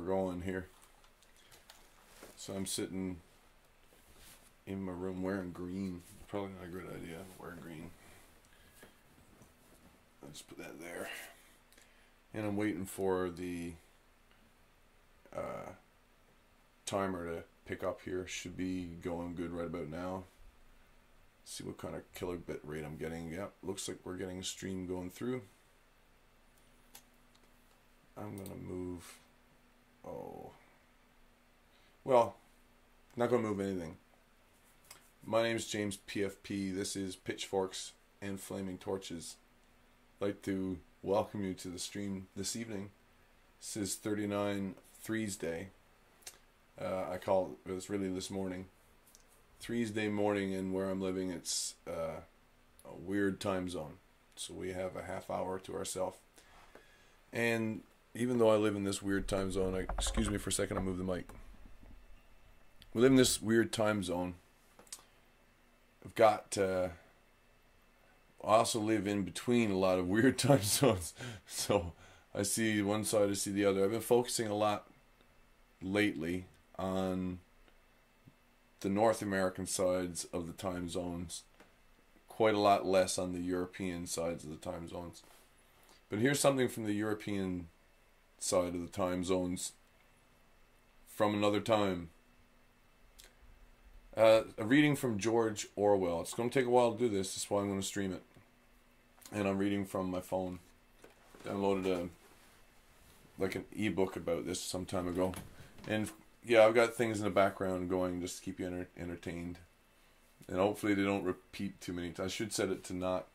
going here. So I'm sitting in my room wearing green. Probably not a great idea, wearing green. I'll just put that there. And I'm waiting for the timer to pick up here. Should be going good right about now. See what kind of kilobit rate I'm getting. Yep, looks like we're getting a stream going through. I'm gonna move. Oh, well, not gonna move anything. My name is jamespfp. This is Pitchforks and Flaming Torches. I'd like to welcome you to the stream this evening. This is 39 Threes Day. I call it's really this morning. Threes Day morning, and where I'm living, it's a weird time zone. So we have a half hour to ourselves. And even though I live in this weird time zone, excuse me for a second, I'll move the mic. We live in this weird time zone. I've got, I also live in between a lot of weird time zones. So I see one side, I see the other. I've been focusing a lot lately on the North American sides of the time zones. Quite a lot less on the European sides of the time zones. But here's something from the European side of the time zones from another time. A reading from George Orwell. It's going to take a while to do this. That's why I'm going to stream it. And I'm reading from my phone. Downloaded an ebook about this some time ago. And yeah, I've got things in the background going just to keep you entertained. And hopefully they don't repeat too many times. I should set it to not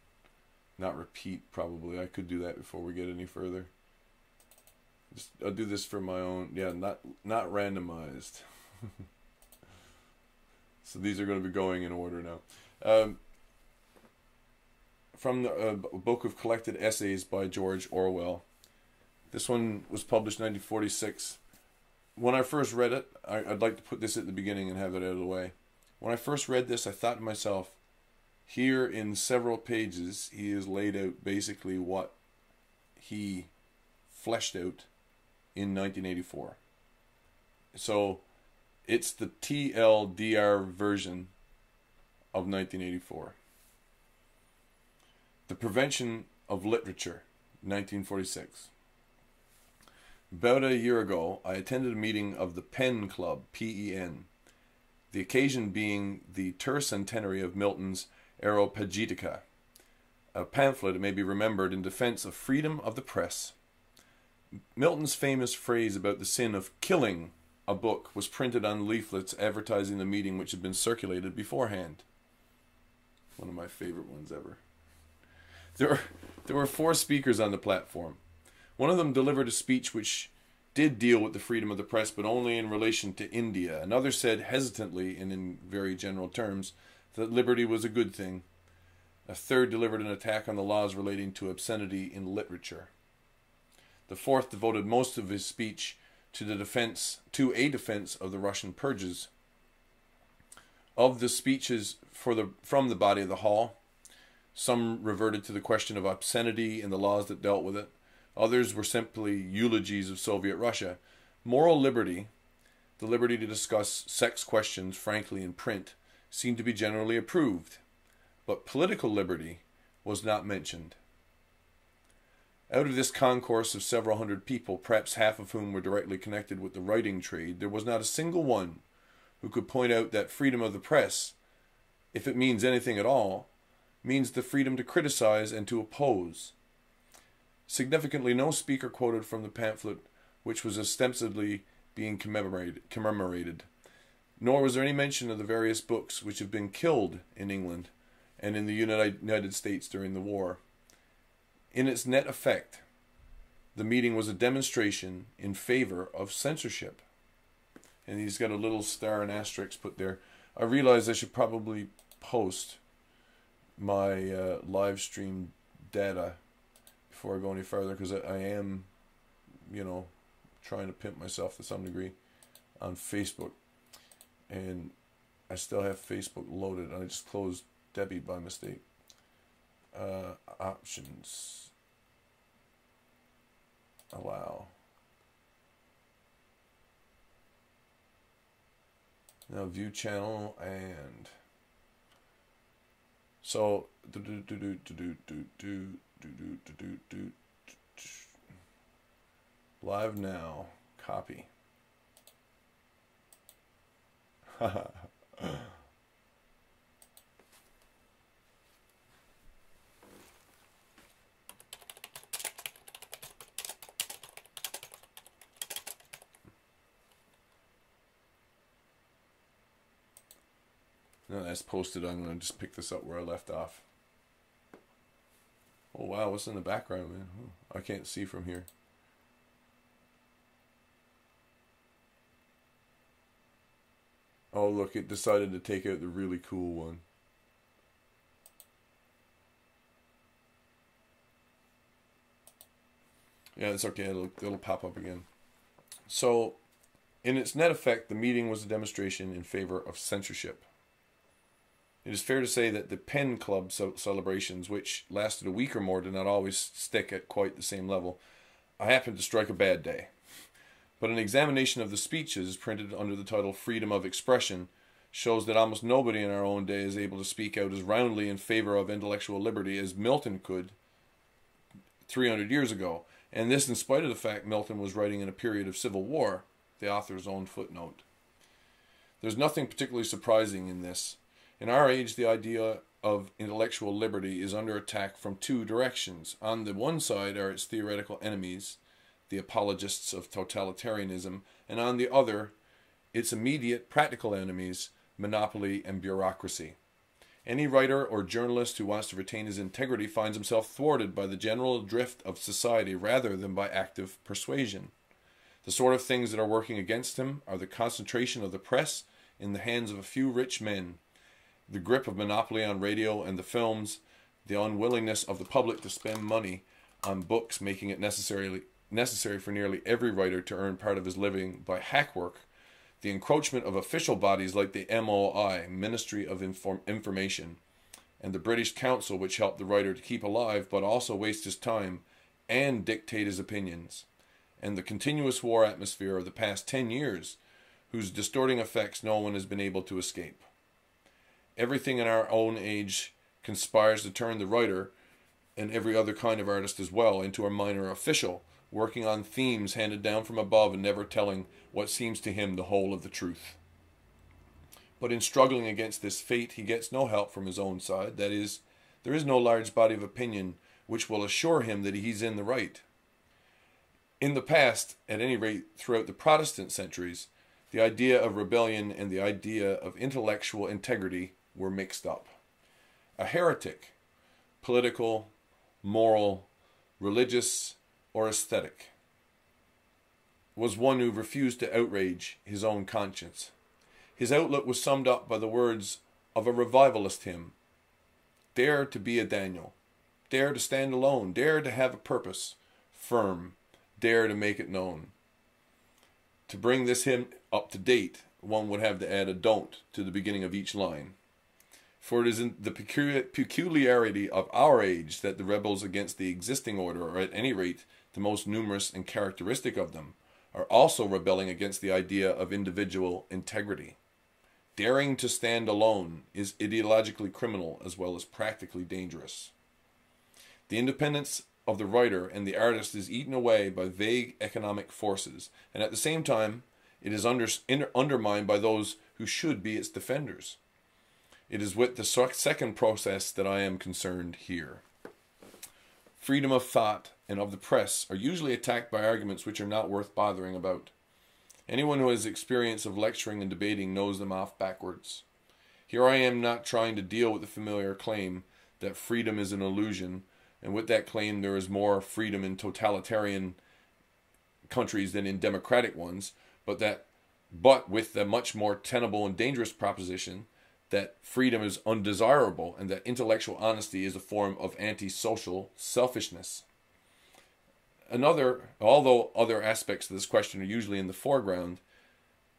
repeat, probably. I could do that before we get any further. I'll do this for my own. Yeah, not randomized. So these are going to be going in order now. From the book of collected essays by George Orwell. This one was published in 1946. When I first read it, I'd like to put this at the beginning and have it out of the way. When I first read this, I thought to myself, here in several pages, he has laid out basically what he fleshed out in 1984. So it's the TLDR version of 1984. The Prevention of Literature, 1946. About a year ago, I attended a meeting of the Pen Club, P-E-N, the occasion being the tercentenary of Milton's Areopagitica, a pamphlet, it may be remembered, in defense of freedom of the press. Milton's famous phrase about the sin of killing a book was printed on leaflets advertising the meeting, which had been circulated beforehand. One of my favorite ones ever. There were 4 speakers on the platform. One of them delivered a speech which did deal with the freedom of the press, but only in relation to India. Another said hesitantly and in very general terms that liberty was a good thing. A third delivered an attack on the laws relating to obscenity in literature. The fourth devoted most of his speech to a defense of the Russian purges. Of the speeches from the body of the hall, some reverted to the question of obscenity and the laws that dealt with it. Others were simply eulogies of Soviet Russia. Moral liberty, the liberty to discuss sex questions frankly in print, seemed to be generally approved, but political liberty was not mentioned. Out of this concourse of several hundred people, perhaps half of whom were directly connected with the writing trade, there was not a single one who could point out that freedom of the press, if it means anything at all, means the freedom to criticize and to oppose. Significantly, no speaker quoted from the pamphlet which was ostensibly being commemorated, nor was there any mention of the various books which have been killed in England and in the United States during the war. In its net effect, the meeting was a demonstration in favor of censorship. And he's got a little star and asterisk put there. I realize I should probably post my live stream data before I go any further, because I am, trying to pimp myself to some degree on Facebook. And I still have Facebook loaded, and I just closed Debbie by mistake. Options. Allow. Now view channel and so live now, copy. No, that's posted. I'm going to just pick this up where I left off. Oh wow, what's in the background, man? I can't see from here. Oh look, it decided to take out the really cool one. Yeah, it's okay, it'll pop up again. So, in its net effect, the meeting was a demonstration in favor of censorship. It is fair to say that the Pen Club celebrations, which lasted a week or more, did not always stick at quite the same level. I happened to strike a bad day. But an examination of the speeches printed under the title Freedom of Expression shows that almost nobody in our own day is able to speak out as roundly in favor of intellectual liberty as Milton could 300 years ago. And this in spite of the fact Milton was writing in a period of civil war, the author's own footnote. There's nothing particularly surprising in this. In our age, the idea of intellectual liberty is under attack from two directions. On the one side are its theoretical enemies, the apologists of totalitarianism, and on the other, its immediate practical enemies, monopoly and bureaucracy. Any writer or journalist who wants to retain his integrity finds himself thwarted by the general drift of society rather than by active persuasion. The sort of things that are working against him are the concentration of the press in the hands of a few rich men, the grip of monopoly on radio and the films, the unwillingness of the public to spend money on books, making it necessary for nearly every writer to earn part of his living by hack work, the encroachment of official bodies like the MOI, Ministry of Information, and the British Council, which helped the writer to keep alive but also waste his time and dictate his opinions, and the continuous war atmosphere of the past 10 years, whose distorting effects no one has been able to escape. Everything in our own age conspires to turn the writer, and every other kind of artist as well, into a minor official, working on themes handed down from above and never telling what seems to him the whole of the truth. But in struggling against this fate, he gets no help from his own side. That is, there is no large body of opinion which will assure him that he's in the right. In the past, at any rate throughout the Protestant centuries, the idea of rebellion and the idea of intellectual integrity were mixed up. A heretic, political, moral, religious, or aesthetic, was one who refused to outrage his own conscience. His outlook was summed up by the words of a revivalist hymn: "Dare to be a Daniel, dare to stand alone, dare to have a purpose, firm, dare to make it known." To bring this hymn up to date, one would have to add a "don't" to the beginning of each line. For it is in the peculiarity of our age that the rebels against the existing order, or at any rate the most numerous and characteristic of them, are also rebelling against the idea of individual integrity. Daring to stand alone is ideologically criminal as well as practically dangerous. The independence of the writer and the artist is eaten away by vague economic forces, and at the same time it is undermined by those who should be its defenders. It is with the second process that I am concerned here. Freedom of thought and of the press are usually attacked by arguments which are not worth bothering about. Anyone who has experience of lecturing and debating knows them off backwards. Here I am not trying to deal with the familiar claim that freedom is an illusion, and with that claim there is more freedom in totalitarian countries than in democratic ones, but with the much more tenable and dangerous proposition that freedom is undesirable and that intellectual honesty is a form of antisocial selfishness. Although other aspects of this question are usually in the foreground,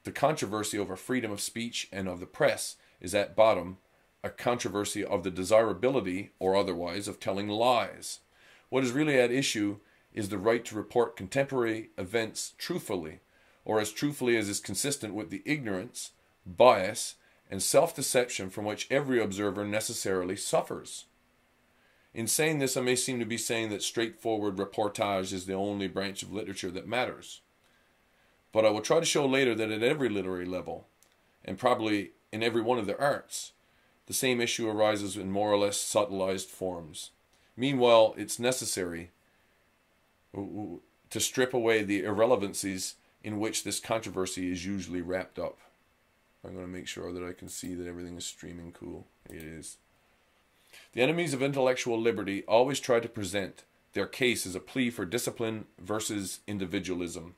the controversy over freedom of speech and of the press is at bottom a controversy of the desirability, or otherwise, of telling lies. What is really at issue is the right to report contemporary events truthfully, or as truthfully as is consistent with the ignorance bias, and self-deception from which every observer necessarily suffers. In saying this, I may seem to be saying that straightforward reportage is the only branch of literature that matters. But I will try to show later that at every literary level, and probably in every one of the arts, the same issue arises in more or less subtilized forms. Meanwhile, it's necessary to strip away the irrelevancies in which this controversy is usually wrapped up. I'm going to make sure that I can see that everything is streaming cool. It is. The enemies of intellectual liberty always try to present their case as a plea for discipline versus individualism.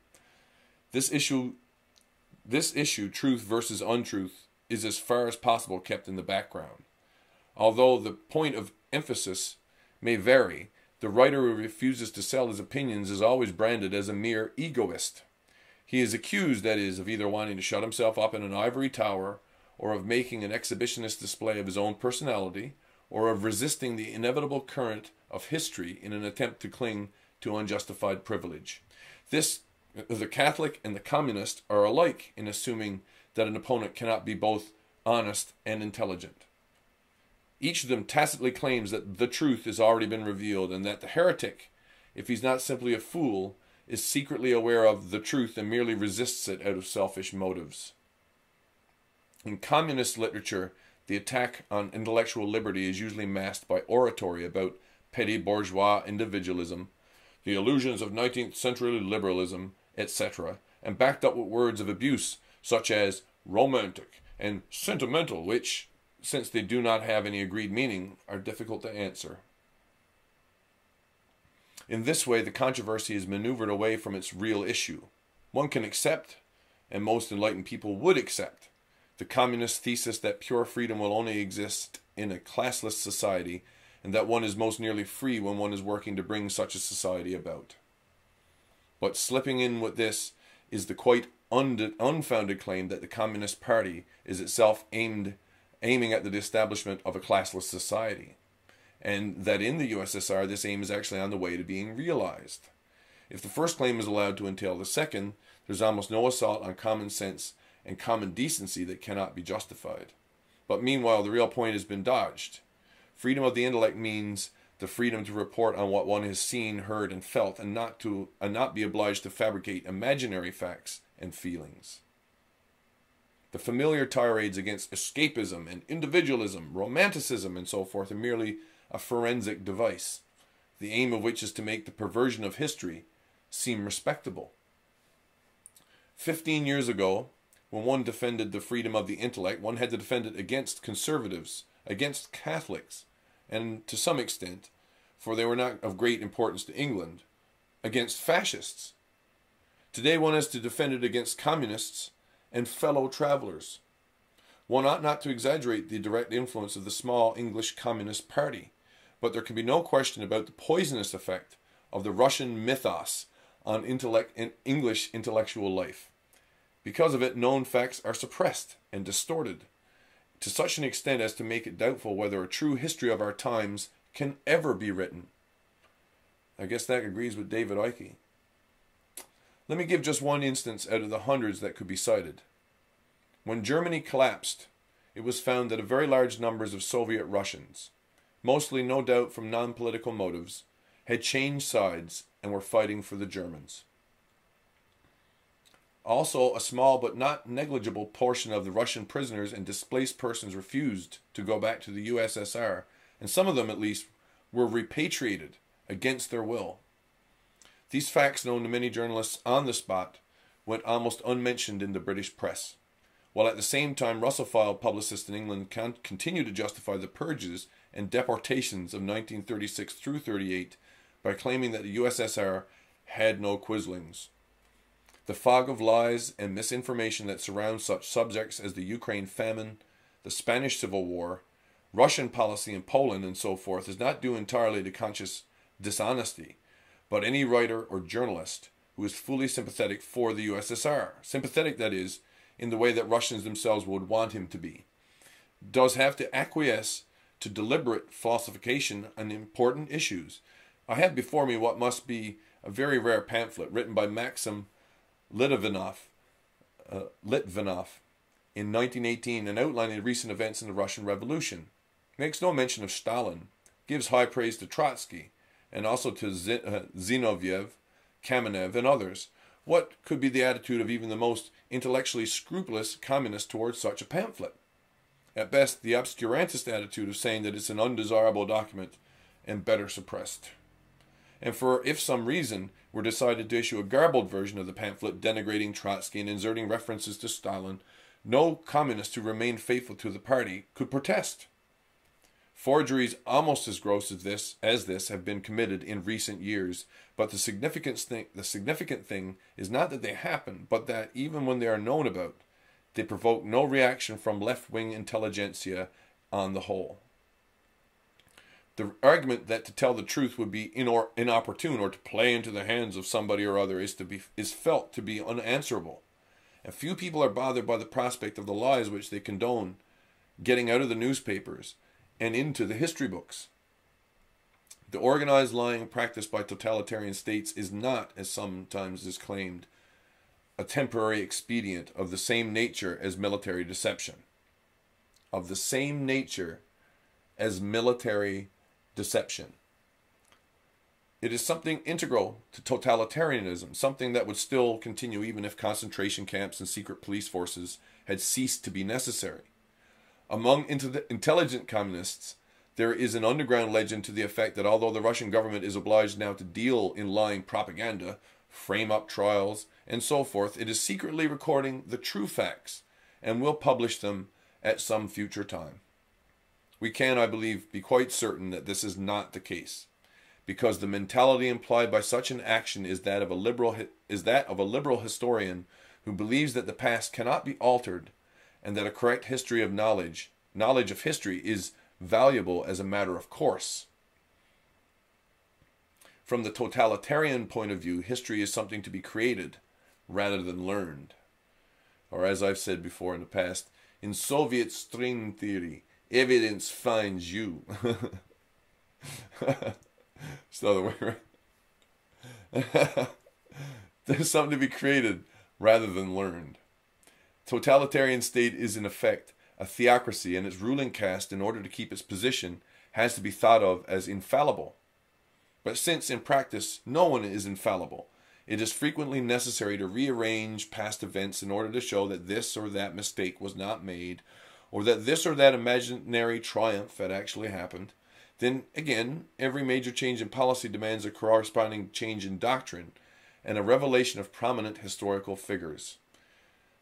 This issue, truth versus untruth, is as far as possible kept in the background. Although the point of emphasis may vary, the writer who refuses to sell his opinions is always branded as a mere egoist. He is accused, that is, of either wanting to shut himself up in an ivory tower, or of making an exhibitionist display of his own personality, or of resisting the inevitable current of history in an attempt to cling to unjustified privilege. The Catholic and the communist are alike in assuming that an opponent cannot be both honest and intelligent. Each of them tacitly claims that the truth has already been revealed, and that the heretic, if he's not simply a fool, is secretly aware of the truth and merely resists it out of selfish motives. In communist literature, the attack on intellectual liberty is usually masked by oratory about petty bourgeois individualism, the illusions of 19th century liberalism, etc., and backed up with words of abuse such as romantic and sentimental, which, since they do not have any agreed meaning, are difficult to answer. In this way, the controversy is maneuvered away from its real issue. One can accept, and most enlightened people would accept, the communist thesis that pure freedom will only exist in a classless society, and that one is most nearly free when one is working to bring such a society about. But slipping in with this is the quite unfounded claim that the Communist Party is itself aiming at the establishment of a classless society, and that in the USSR this aim is actually on the way to being realized. If the first claim is allowed to entail the second, there's almost no assault on common sense and common decency that cannot be justified. But meanwhile, the real point has been dodged. Freedom of the intellect means the freedom to report on what one has seen, heard, and felt, and not be obliged to fabricate imaginary facts and feelings. The familiar tirades against escapism and individualism, romanticism, and so forth are merely a forensic device, the aim of which is to make the perversion of history seem respectable. 15 years ago, when one defended the freedom of the intellect, one had to defend it against conservatives, against Catholics, and to some extent, for they were not of great importance to England, against fascists. Today one has to defend it against communists and fellow travelers. One ought not to exaggerate the direct influence of the small English Communist Party, but there can be no question about the poisonous effect of the Russian mythos on English intellectual life. Because of it, known facts are suppressed and distorted to such an extent as to make it doubtful whether a true history of our times can ever be written. I guess that agrees with David Icke. Let me give just one instance out of the hundreds that could be cited. When Germany collapsed, it was found that a very large numbers of Soviet Russians, mostly no doubt from non-political motives, had changed sides and were fighting for the Germans. Also, a small but not negligible portion of the Russian prisoners and displaced persons refused to go back to the USSR, and some of them at least were repatriated against their will. These facts, known to many journalists on the spot, went almost unmentioned in the British press, while at the same time Russophile publicists in England continued to justify the purges and deportations of 1936 through 38 by claiming that the USSR had no quislings. The fog of lies and misinformation that surrounds such subjects as the Ukraine famine, the Spanish Civil War, Russian policy in Poland, and so forth is not due entirely to conscious dishonesty, but any writer or journalist who is fully sympathetic for the USSR, sympathetic, that is, in the way that Russians themselves would want him to be, does have to acquiesce to deliberate falsification on important issues. I have before me what must be a very rare pamphlet written by Maxim Litvinov, in 1918 and outlining recent events in the Russian Revolution. Makes no mention of Stalin, gives high praise to Trotsky, and also to Zinoviev, Kamenev, and others. What could be the attitude of even the most intellectually scrupulous communist towards such a pamphlet? At best, the obscurantist attitude of saying that it's an undesirable document and better suppressed. And for if some reason were decided to issue a garbled version of the pamphlet denigrating Trotsky and inserting references to Stalin, no communist who remained faithful to the party could protest. Forgeries almost as gross as this have been committed in recent years, but the significant thing is not that they happen, but that even when they are known about, they provoke no reaction from left-wing intelligentsia on the whole. The argument that to tell the truth would be inopportune or to play into the hands of somebody or other is felt to be unanswerable. And few people are bothered by the prospect of the lies which they condone getting out of the newspapers and into the history books. The organized lying practiced by totalitarian states is not, as sometimes is claimed, a temporary expedient of the same nature as military deception. Of the same nature as military deception. It is something integral to totalitarianism, something that would still continue even if concentration camps and secret police forces had ceased to be necessary. Among intelligent communists, there is an underground legend to the effect that although the Russian government is obliged now to deal in lying propaganda, frame up trials, and so forth, it is secretly recording the true facts and will publish them at some future time. We can, I believe, be quite certain that this is not the case, because the mentality implied by such an action is that of a liberal historian who believes that the past cannot be altered and that a correct history of knowledge of history is valuable as a matter of course. From the totalitarian point of view, history is something to be created rather than learned. Or as I've said before in the past, in Soviet string theory, evidence finds you. It's the other way around. There's something to be created rather than learned. Totalitarian state is in effect a theocracy, and its ruling caste, in order to keep its position, has to be thought of as infallible. But since in practice no one is infallible, it is frequently necessary to rearrange past events in order to show that this or that mistake was not made, or that this or that imaginary triumph had actually happened. Then again, every major change in policy demands a corresponding change in doctrine and a revelation of prominent historical figures.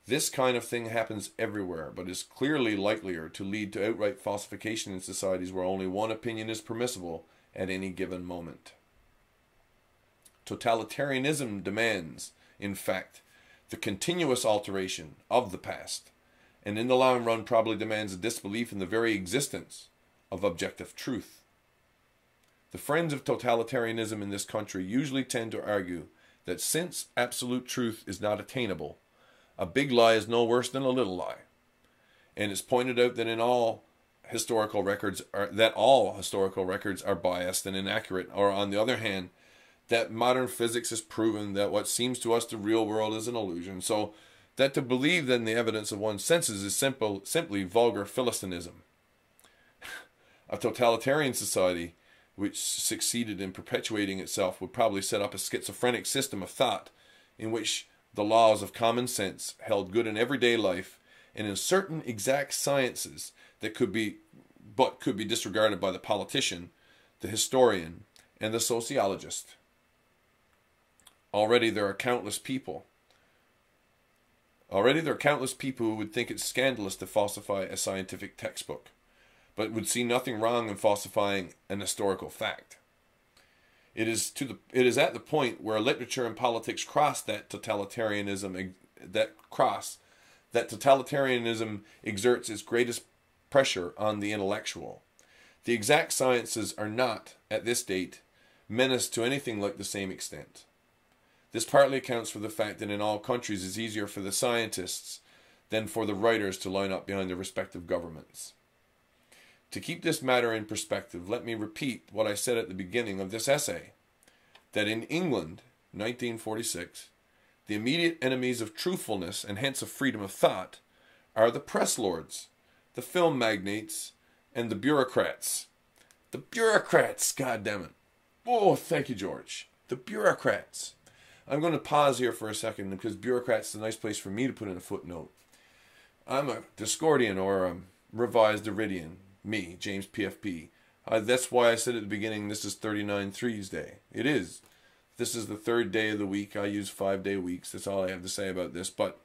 This kind of thing happens everywhere, but is clearly likelier to lead to outright falsification in societies where only one opinion is permissible at any given moment. Totalitarianism demands, in fact, the continuous alteration of the past, and in the long run probably demands a disbelief in the very existence of objective truth. The friends of totalitarianism in this country usually tend to argue that since absolute truth is not attainable, a big lie is no worse than a little lie. And it's pointed out that all historical records are biased and inaccurate, or on the other hand, that modern physics has proven that what seems to us the real world is an illusion, so that to believe in the evidence of one's senses is simply vulgar philistinism. A totalitarian society which succeeded in perpetuating itself would probably set up a schizophrenic system of thought in which the laws of common sense held good in everyday life and in certain exact sciences that could be disregarded by the politician, the historian, and the sociologist. Already there are countless people who would think it scandalous to falsify a scientific textbook, but would see nothing wrong in falsifying an historical fact. It is at the point where literature and politics cross that totalitarianism exerts its greatest pressure on the intellectual. The exact sciences are not, at this date, menaced to anything like the same extent. This partly accounts for the fact that in all countries it's easier for the scientists than for the writers to line up behind their respective governments. To keep this matter in perspective, let me repeat what I said at the beginning of this essay, that in England, 1946, the immediate enemies of truthfulness and hence of freedom of thought are the press lords, the film magnates, and the bureaucrats. The bureaucrats, goddammit. Oh, thank you, George. The bureaucrats. I'm going to pause here for a second because bureaucrats is a nice place for me to put in a footnote. I'm a Discordian or a revised Iridian. Me, James PFP. That's why I said at the beginning this is 39 Threes Day. It is. This is the third day of the week. I use 5-day weeks. That's all I have to say about this. But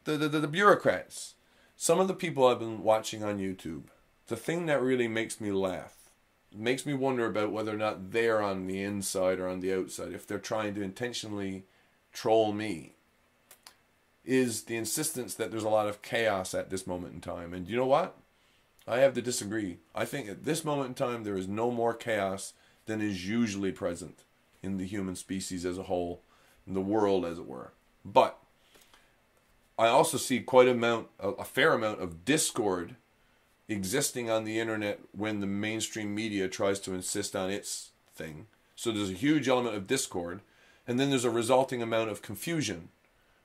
the bureaucrats, some of the people I've been watching on YouTube, the thing that really makes me laugh, makes me wonder about whether or not they're on the inside or on the outside, if they're trying to intentionally troll me, is the insistence that there's a lot of chaos at this moment in time. And you know what? I have to disagree. I think at this moment in time there is no more chaos than is usually present in the human species as a whole, in the world as it were. But I also see a fair amount of discord existing on the internet when the mainstream media tries to insist on its thing. So there's a huge element of discord, and then there's a resulting amount of confusion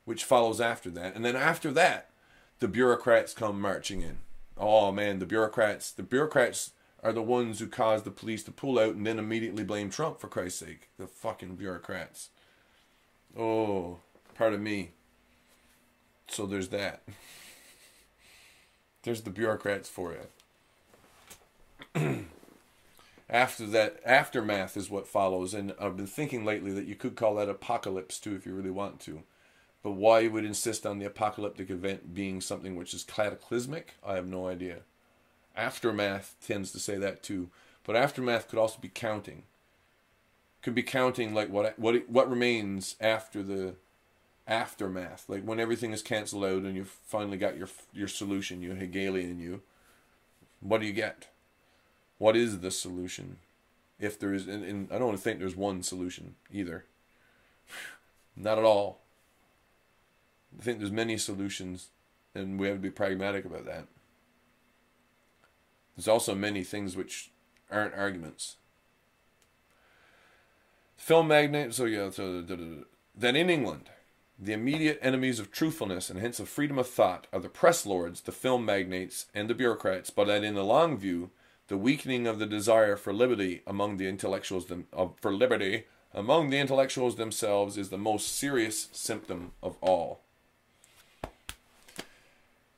which follows after that. And then after that, the bureaucrats come marching in. Oh man, the bureaucrats are the ones who caused the police to pull out and then immediately blame Trump, for Christ's sake. The fucking bureaucrats. Oh, pardon me. So there's that. There's the bureaucrats for you. After that, aftermath is what follows. And I've been thinking lately that you could call that apocalypse too if you really want to. But why you would insist on the apocalyptic event being something which is cataclysmic, I have no idea. Aftermath tends to say that too. But aftermath could also be counting. Could be counting like what remains after the aftermath. Like when everything is cancelled out and you've finally got your solution, you Hegelian you. What do you get? What is the solution? If there is, and I don't want to think there's one solution either. Not at all. I think there's many solutions, and we have to be pragmatic about that. There's also many things which aren't arguments. Film magnate, then in England, the immediate enemies of truthfulness and hence of freedom of thought are the press lords, the film magnates, and the bureaucrats, but that in the long view, the weakening of the desire for liberty among the intellectuals themselves is the most serious symptom of all.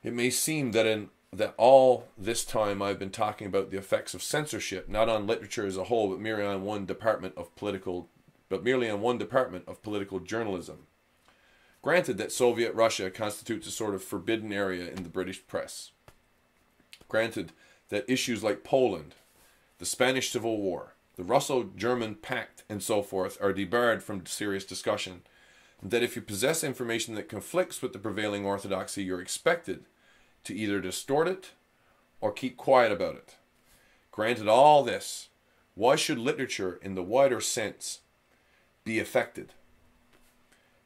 It may seem that all this time I've been talking about the effects of censorship, not on literature as a whole, but merely on one department of political journalism. Granted that Soviet Russia constitutes a sort of forbidden area in the British press. Granted that issues like Poland, the Spanish Civil War, the Russo-German Pact, and so forth are debarred from serious discussion, and that if you possess information that conflicts with the prevailing orthodoxy, you're expected to either distort it or keep quiet about it. Granted all this, why should literature in the wider sense be affected?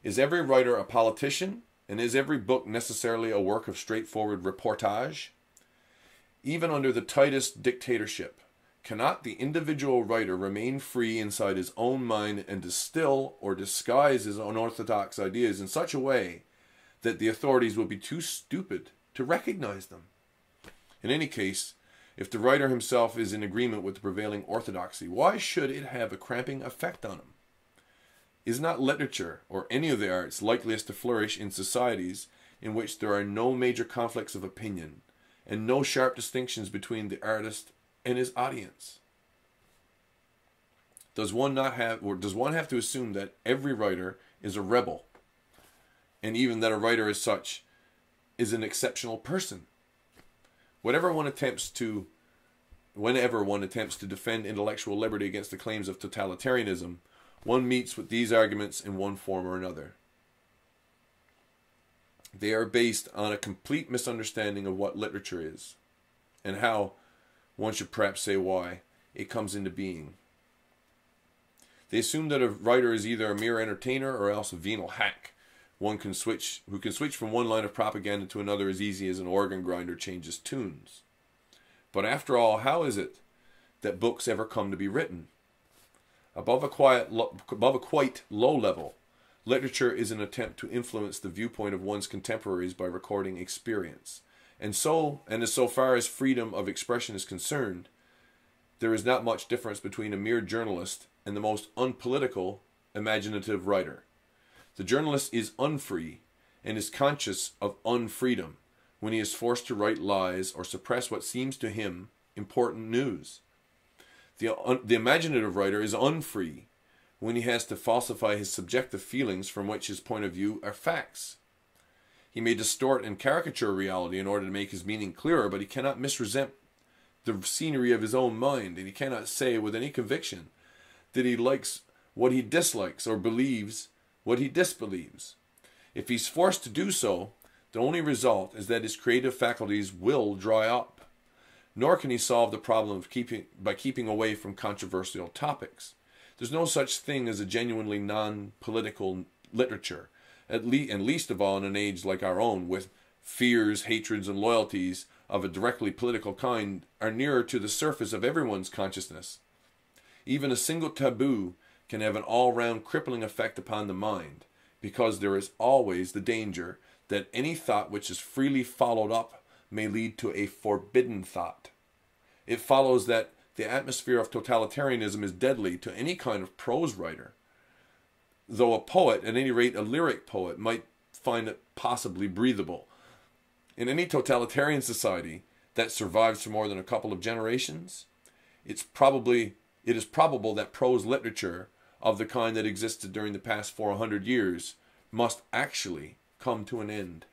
Is every writer a politician, and is every book necessarily a work of straightforward reportage? Even under the tightest dictatorship, cannot the individual writer remain free inside his own mind and distill or disguise his unorthodox ideas in such a way that the authorities will be too stupid to recognize them? In any case, if the writer himself is in agreement with the prevailing orthodoxy, why should it have a cramping effect on him? Is not literature, or any of the arts, likeliest to flourish in societies in which there are no major conflicts of opinion, and no sharp distinctions between the artist and his audience? Does one have to assume that every writer is a rebel, and even that a writer as such is an exceptional person? Whenever one attempts to defend intellectual liberty against the claims of totalitarianism, one meets with these arguments in one form or another. They are based on a complete misunderstanding of what literature is, and how, one should perhaps say why, it comes into being. They assume that a writer is either a mere entertainer or else a venal hack, who can switch from one line of propaganda to another as easy as an organ grinder changes tunes. But after all, how is it that books ever come to be written? Above a quite low level, literature is an attempt to influence the viewpoint of one's contemporaries by recording experience. And as so far as freedom of expression is concerned, there is not much difference between a mere journalist and the most unpolitical, imaginative writer. The journalist is unfree and is conscious of unfreedom when he is forced to write lies or suppress what seems to him important news. The imaginative writer is unfree when he has to falsify his subjective feelings from which his point of view are facts. He may distort and caricature reality in order to make his meaning clearer, but he cannot misrepresent the scenery of his own mind, and he cannot say with any conviction that he likes what he dislikes or believes what he disbelieves. If he's forced to do so, the only result is that his creative faculties will dry up. Nor can he solve the problem by keeping away from controversial topics. There's no such thing as a genuinely non-political literature, and least of all in an age like our own, with fears, hatreds, and loyalties of a directly political kind are nearer to the surface of everyone's consciousness. Even a single taboo can have an all-round crippling effect upon the mind, because there is always the danger that any thought which is freely followed up may lead to a forbidden thought. It follows that the atmosphere of totalitarianism is deadly to any kind of prose writer, though a poet, at any rate a lyric poet, might find it possibly breathable. In any totalitarian society that survives for more than a couple of generations, it is probable that prose literature of the kind that existed during the past 400 years must actually come to an end.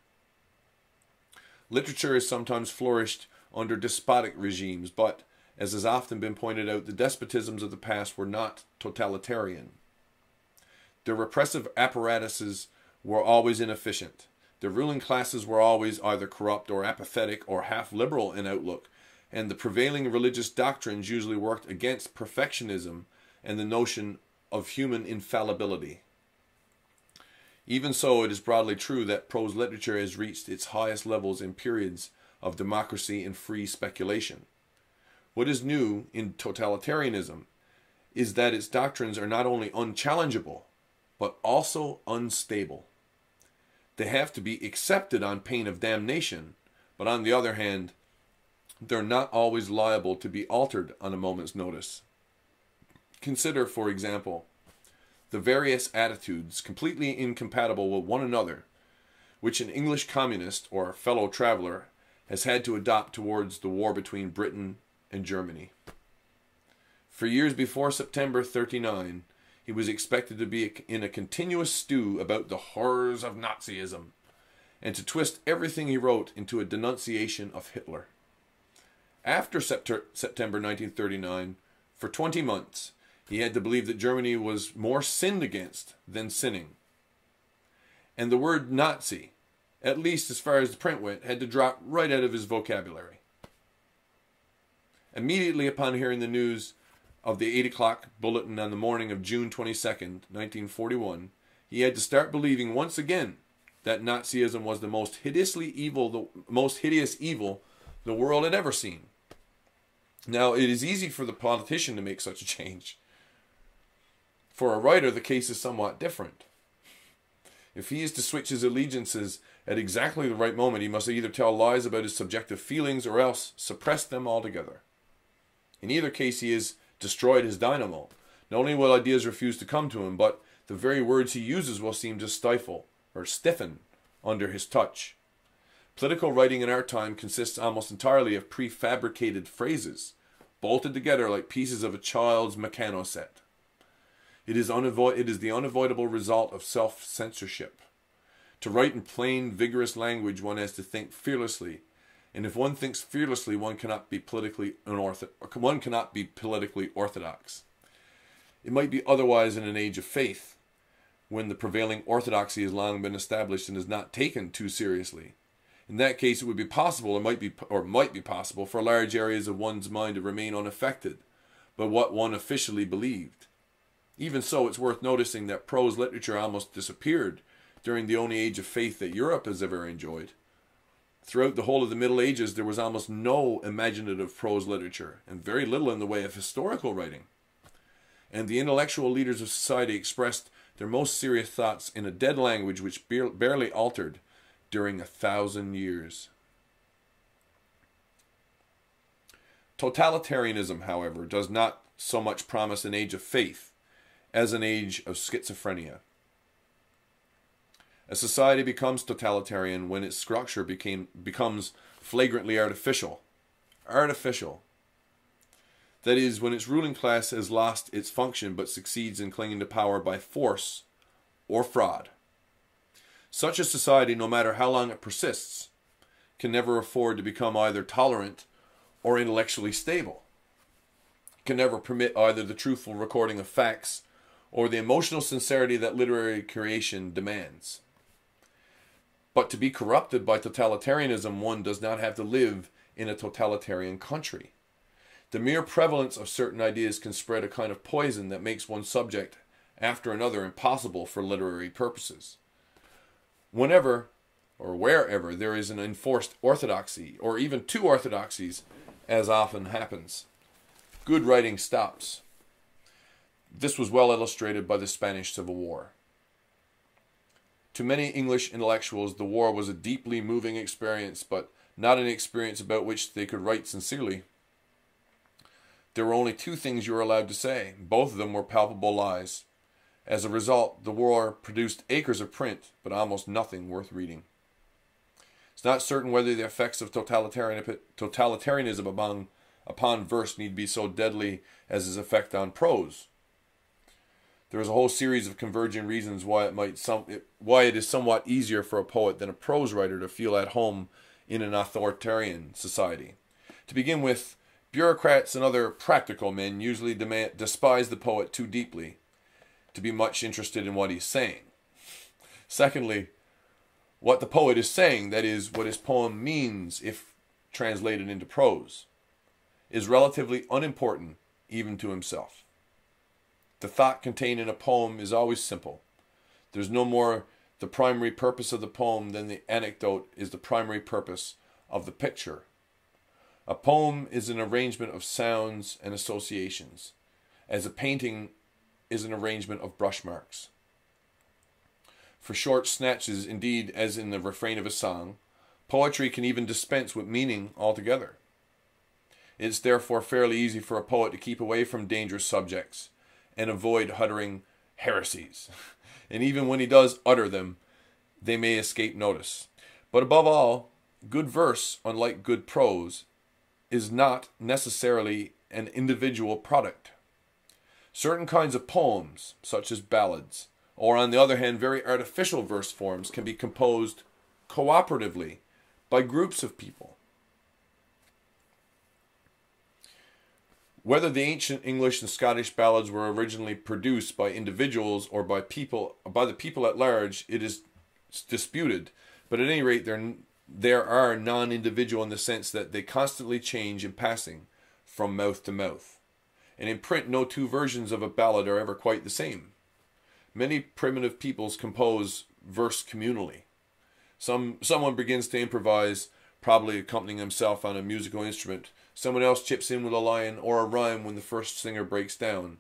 Literature has sometimes flourished under despotic regimes, but, as has often been pointed out, the despotisms of the past were not totalitarian. Their repressive apparatuses were always inefficient. The ruling classes were always either corrupt or apathetic or half-liberal in outlook, and the prevailing religious doctrines usually worked against perfectionism and the notion of human infallibility. Even so, it is broadly true that prose literature has reached its highest levels in periods of democracy and free speculation. What is new in totalitarianism is that its doctrines are not only unchallengeable, but also unstable. They have to be accepted on pain of damnation, but on the other hand, they're not always liable to be altered on a moment's notice. Consider, for example, the various attitudes completely incompatible with one another which an English communist or fellow traveler has had to adopt towards the war between Britain and Germany. For years before September 39, he was expected to be in a continuous stew about the horrors of Nazism and to twist everything he wrote into a denunciation of Hitler. After September 1939, for 20 months, he had to believe that Germany was more sinned against than sinning. And the word Nazi, at least as far as the print went, had to drop right out of his vocabulary. Immediately upon hearing the news of the 8 o'clock bulletin on the morning of June 22nd, 1941, he had to start believing once again that Nazism was the most hideous evil the world had ever seen. Now, it is easy for the politician to make such a change. For a writer, the case is somewhat different. If he is to switch his allegiances at exactly the right moment, he must either tell lies about his subjective feelings or else suppress them altogether. In either case, he has destroyed his dynamo. Not only will ideas refuse to come to him, but the very words he uses will seem to stifle or stiffen under his touch. Political writing in our time consists almost entirely of prefabricated phrases, bolted together like pieces of a child's mechano set. It is the unavoidable result of self-censorship. To write in plain, vigorous language, one has to think fearlessly, and if one thinks fearlessly, one cannot be politically orthodox. It might be otherwise in an age of faith, when the prevailing orthodoxy has long been established and is not taken too seriously. In that case, it would be possible, or might be possible, for large areas of one's mind to remain unaffected by what one officially believed. Even so, it's worth noticing that prose literature almost disappeared during the only age of faith that Europe has ever enjoyed. Throughout the whole of the Middle Ages, there was almost no imaginative prose literature, and very little in the way of historical writing. And the intellectual leaders of society expressed their most serious thoughts in a dead language which barely altered during 1,000 years. Totalitarianism, however, does not so much promise an age of faith as an age of schizophrenia. A society becomes totalitarian when its structure becomes flagrantly artificial. Artificial. That is, when its ruling class has lost its function but succeeds in clinging to power by force or fraud. Such a society, no matter how long it persists, can never afford to become either tolerant or intellectually stable. It can never permit either the truthful recording of facts or the emotional sincerity that literary creation demands. But to be corrupted by totalitarianism, one does not have to live in a totalitarian country. The mere prevalence of certain ideas can spread a kind of poison that makes one subject after another impossible for literary purposes. Whenever or wherever there is an enforced orthodoxy, or even two orthodoxies, as often happens, good writing stops. This was well illustrated by the Spanish Civil War. To many English intellectuals, the war was a deeply moving experience, but not an experience about which they could write sincerely. There were only two things you were allowed to say. Both of them were palpable lies. As a result, the war produced acres of print, but almost nothing worth reading. It's not certain whether the effects of totalitarianism upon verse need be so deadly as its effect on prose. There is a whole series of converging reasons why it is somewhat easier for a poet than a prose writer to feel at home in an authoritarian society. To begin with, bureaucrats and other practical men usually despise the poet too deeply to be much interested in what he's saying. Secondly, what the poet is saying, that is, what his poem means if translated into prose, is relatively unimportant even to himself. The thought contained in a poem is always simple. There's no more the primary purpose of the poem than the anecdote is the primary purpose of the picture. A poem is an arrangement of sounds and associations, as a painting is an arrangement of brush marks. For short snatches, indeed, as in the refrain of a song, poetry can even dispense with meaning altogether. It is therefore fairly easy for a poet to keep away from dangerous subjects and avoid uttering heresies. And even when he does utter them, they may escape notice. But above all, good verse, unlike good prose, is not necessarily an individual product. Certain kinds of poems, such as ballads, or on the other hand, very artificial verse forms, can be composed cooperatively by groups of people. Whether the ancient English and Scottish ballads were originally produced by individuals or by the people at large, it is disputed. But at any rate, there are non-individual in the sense that they constantly change in passing from mouth to mouth. And in print, no two versions of a ballad are ever quite the same. Many primitive peoples compose verse communally. Someone begins to improvise, probably accompanying himself on a musical instrument. Someone else chips in with a line or a rhyme when the first singer breaks down.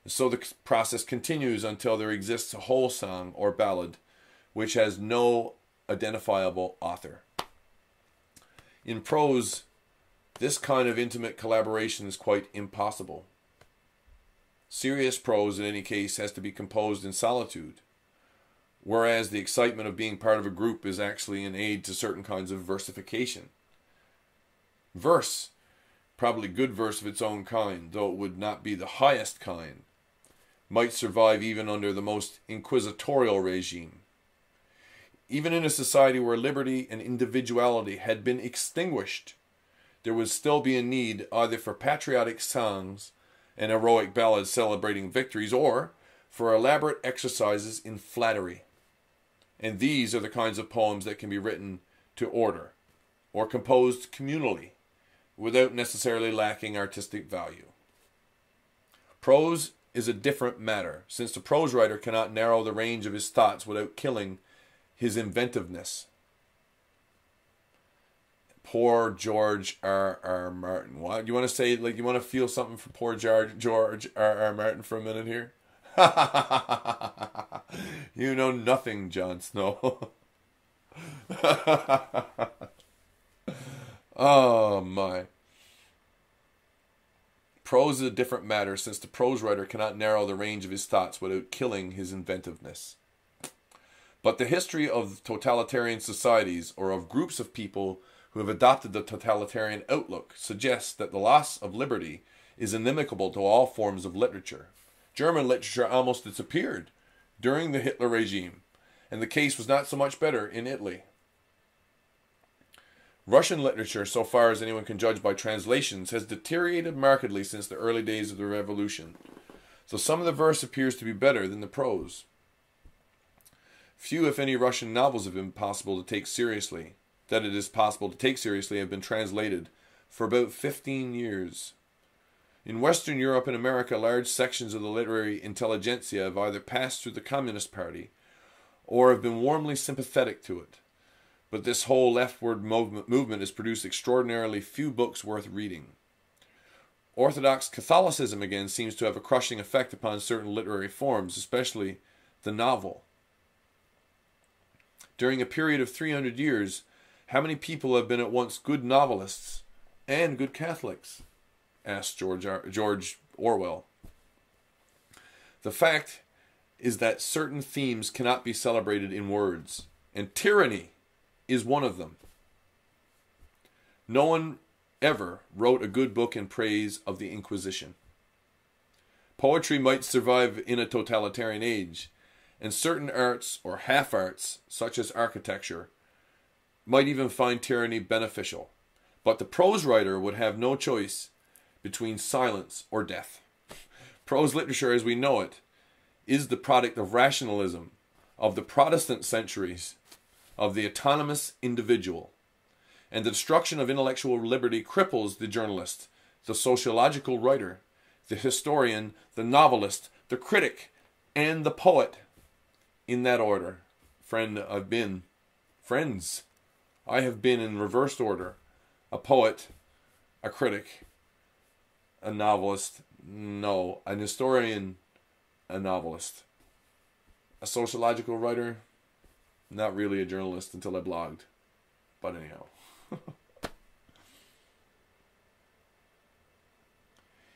And so the process continues until there exists a whole song or ballad which has no identifiable author. In prose, this kind of intimate collaboration is quite impossible. Serious prose, in any case, has to be composed in solitude, whereas the excitement of being part of a group is actually an aid to certain kinds of versification. Verse, probably good verse of its own kind, though it would not be the highest kind, might survive even under the most inquisitorial regime. Even in a society where liberty and individuality had been extinguished, there would still be a need either for patriotic songs and heroic ballads celebrating victories, or for elaborate exercises in flattery. And these are the kinds of poems that can be written to order, or composed communally, without necessarily lacking artistic value. Prose is a different matter, since the prose writer cannot narrow the range of his thoughts without killing his inventiveness. Poor George R.R. Martin. What? You want to say, like, you want to feel something for poor George R.R. Martin for a minute here? You know nothing, Jon Snow. Oh my. Prose is a different matter, since the prose writer cannot narrow the range of his thoughts without killing his inventiveness. But the history of totalitarian societies, or of groups of people who have adopted the totalitarian outlook, suggests that the loss of liberty is inimical to all forms of literature. German literature almost disappeared during the Hitler regime, and the case was not so much better in Italy. Russian literature, so far as anyone can judge by translations, has deteriorated markedly since the early days of the revolution, so some of the verse appears to be better than the prose. Few, if any, Russian novels have been possible to take seriously, have been translated for about 15 years. In Western Europe and America, large sections of the literary intelligentsia have either passed through the Communist Party or have been warmly sympathetic to it. But this whole leftward movement has produced extraordinarily few books worth reading. Orthodox Catholicism, again, seems to have a crushing effect upon certain literary forms, especially the novel. During a period of 300 years, how many people have been at once good novelists and good Catholics? Asked George Orwell. The fact is that certain themes cannot be celebrated in words, and tyranny is one of them. No one ever wrote a good book in praise of the Inquisition. Poetry might survive in a totalitarian age, and certain arts or half-arts, such as architecture, might even find tyranny beneficial. But the prose writer would have no choice between silence or death. Prose literature as we know it is the product of rationalism, of the Protestant centuries, of the autonomous individual. And the destruction of intellectual liberty cripples the journalist, the sociological writer, the historian, the novelist, the critic, and the poet. In that order. Friends, I have been in reversed order. A poet, a critic, a novelist, no, an historian, a novelist. A sociological writer, not really a journalist until I blogged. But anyhow.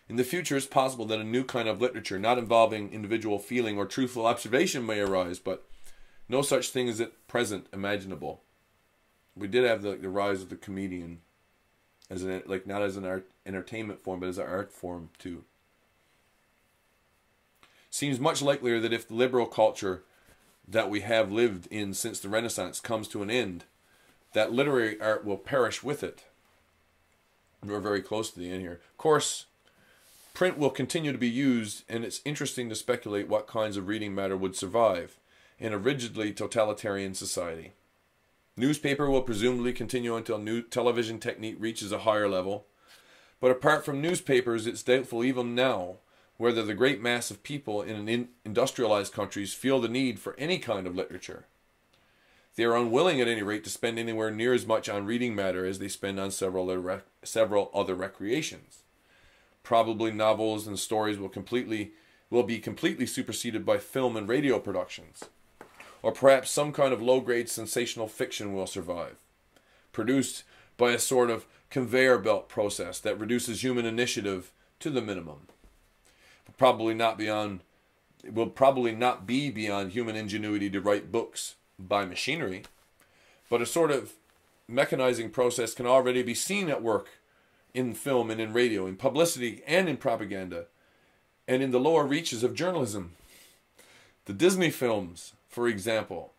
In the future, it's possible that a new kind of literature, not involving individual feeling or truthful observation, may arise, but no such thing is at present imaginable. We did have the rise of the comedian, as not as an art entertainment form, but as an art form too. Seems much likelier that if the liberal culture that we have lived in since the Renaissance comes to an end, that literary art will perish with it. We're very close to the end here. Of course, print will continue to be used, and it's interesting to speculate what kinds of reading matter would survive in a rigidly totalitarian society. Newspaper will presumably continue until new television technique reaches a higher level, but apart from newspapers, it's doubtful even now whether the great mass of people in industrialized countries feel the need for any kind of literature. They are unwilling at any rate to spend anywhere near as much on reading matter as they spend on several other recreations. Probably novels and stories will be completely superseded by film and radio productions. Or perhaps some kind of low-grade sensational fiction will survive, produced by a sort of conveyor belt process that reduces human initiative to the minimum. It will probably not be beyond human ingenuity to write books by machinery, but a sort of mechanizing process can already be seen at work in film and in radio, in publicity and in propaganda, and in the lower reaches of journalism. The Disney films, for example,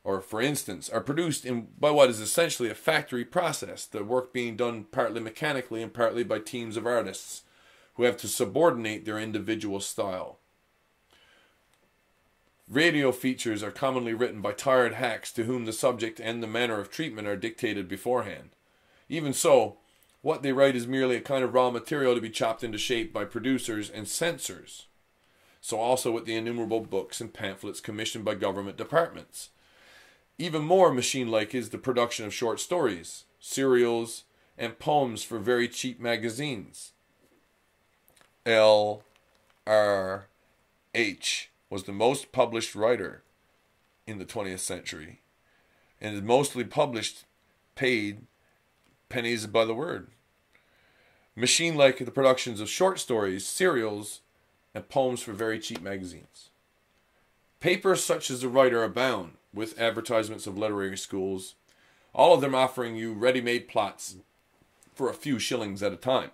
or for instance, are produced by what is essentially a factory process, the work being done partly mechanically and partly by teams of artists who have to subordinate their individual style. Radio features are commonly written by tired hacks to whom the subject and the manner of treatment are dictated beforehand. Even so, what they write is merely a kind of raw material to be chopped into shape by producers and censors. So also with the innumerable books and pamphlets commissioned by government departments. Even more machine-like is the production of short stories, serials, and poems for very cheap magazines. LRM H was the most published writer in the 20th century, and is mostly published paid pennies by the word. Machine-like the productions of short stories, serials, and poems for very cheap magazines. Papers such as The Writer abound with advertisements of literary schools, all of them offering you ready-made plots for a few shillings at a time.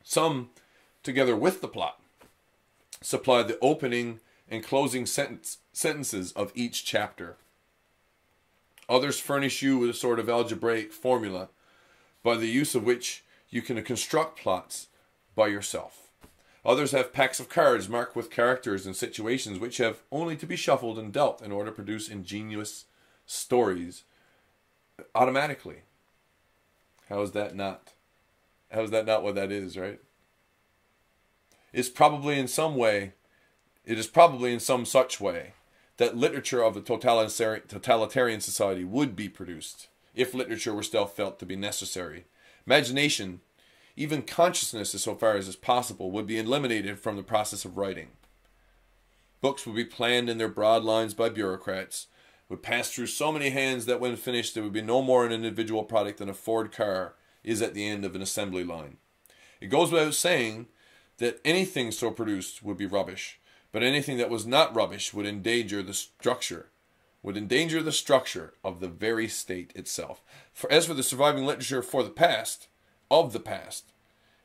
Some, together with the plot, supply the opening and closing sentences of each chapter. Others furnish you with a sort of algebraic formula by the use of which you can construct plots by yourself. Others have packs of cards marked with characters and situations which have only to be shuffled and dealt in order to produce ingenious stories automatically. How is that not what that is, right? It is probably in some such way that literature of a totalitarian society would be produced, if literature were still felt to be necessary. Imagination, even consciousness as so far as is possible, would be eliminated from the process of writing. Books would be planned in their broad lines by bureaucrats, would pass through so many hands that when finished there would be no more an individual product than a Ford car is at the end of an assembly line. It goes without saying that anything so produced would be rubbish, but anything that was not rubbish would endanger the structure of the very state itself. As for the surviving literature of the past,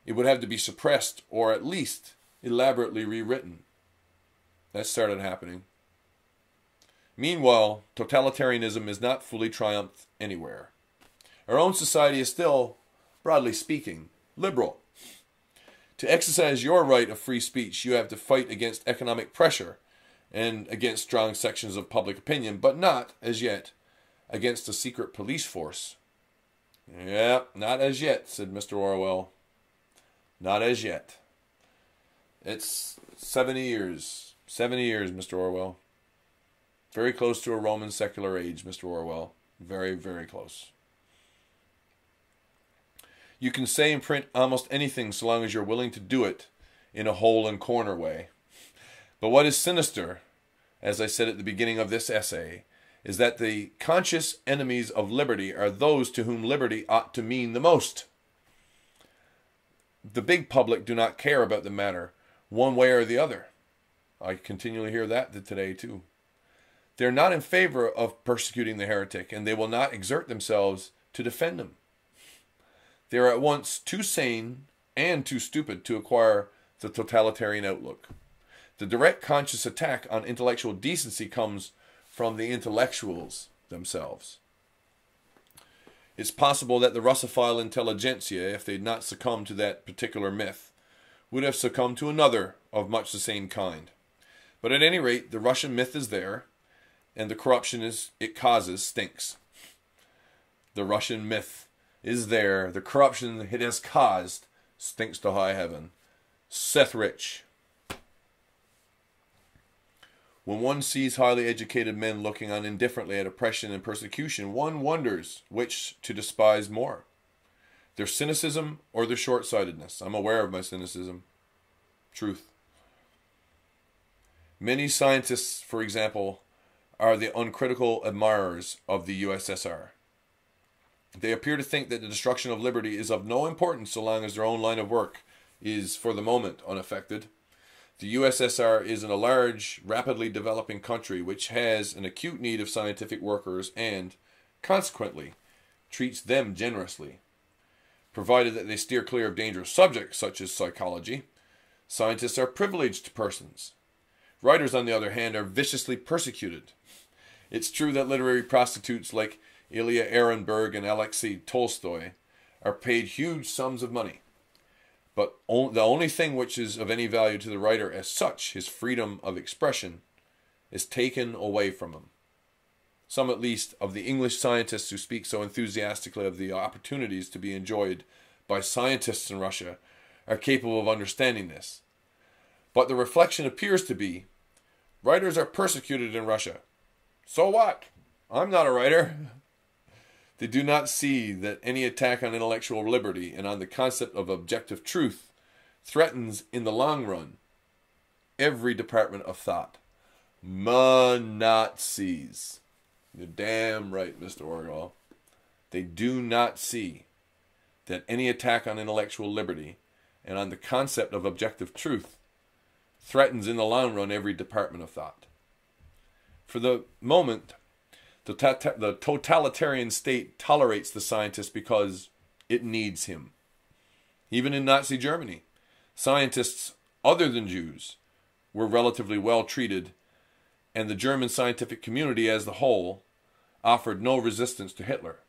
it would have to be suppressed or at least elaborately rewritten. That started happening. Meanwhile, totalitarianism is not fully triumphed anywhere. Our own society is still, broadly speaking, liberal. To exercise your right of free speech, you have to fight against economic pressure and against strong sections of public opinion, but not, as yet, against a secret police force. Yeah, not as yet, said Mr. Orwell. Not as yet. It's 70 years. 70 years, Mr. Orwell. Very close to a Roman secular age, Mr. Orwell. Very, very close. You can say and print almost anything so long as you're willing to do it in a hole and corner way. But what is sinister, as I said at the beginning of this essay, is that the conscious enemies of liberty are those to whom liberty ought to mean the most. The big public do not care about the matter one way or the other. I continually hear that today too. They're not in favor of persecuting the heretic, and they will not exert themselves to defend him. They are at once too sane and too stupid to acquire the totalitarian outlook. The direct conscious attack on intellectual decency comes from the intellectuals themselves. It's possible that the Russophile intelligentsia, if they'd not succumbed to that particular myth, would have succumbed to another of much the same kind. But at any rate, the Russian myth is there, and the corruption it causes stinks. The Russian myth is there. The corruption it has caused stinks to high heaven. Seth Rich. When one sees highly educated men looking on indifferently at oppression and persecution, one wonders which to despise more, their cynicism or their short-sightedness. I'm aware of my cynicism. Truth. Many scientists, for example, are the uncritical admirers of the USSR. They appear to think that the destruction of liberty is of no importance so long as their own line of work is, for the moment, unaffected. The USSR is in a large, rapidly developing country which has an acute need of scientific workers and, consequently, treats them generously. Provided that they steer clear of dangerous subjects such as psychology, scientists are privileged persons. Writers, on the other hand, are viciously persecuted. It's true that literary prostitutes like Ilya Ehrenberg and Alexei Tolstoy are paid huge sums of money. But the only thing which is of any value to the writer as such, his freedom of expression, is taken away from him. Some, at least, of the English scientists who speak so enthusiastically of the opportunities to be enjoyed by scientists in Russia are capable of understanding this. But the reflection appears to be, writers are persecuted in Russia. So what? I'm not a writer. They do not see that any attack on intellectual liberty and on the concept of objective truth threatens, in the long run, every department of thought. Nazis. You're damn right, Mr. Orwell. They do not see that any attack on intellectual liberty and on the concept of objective truth threatens in the long run every department of thought. For the moment, the totalitarian state tolerates the scientist because it needs him. Even in Nazi Germany, scientists other than Jews were relatively well treated, and the German scientific community as a whole offered no resistance to Hitler.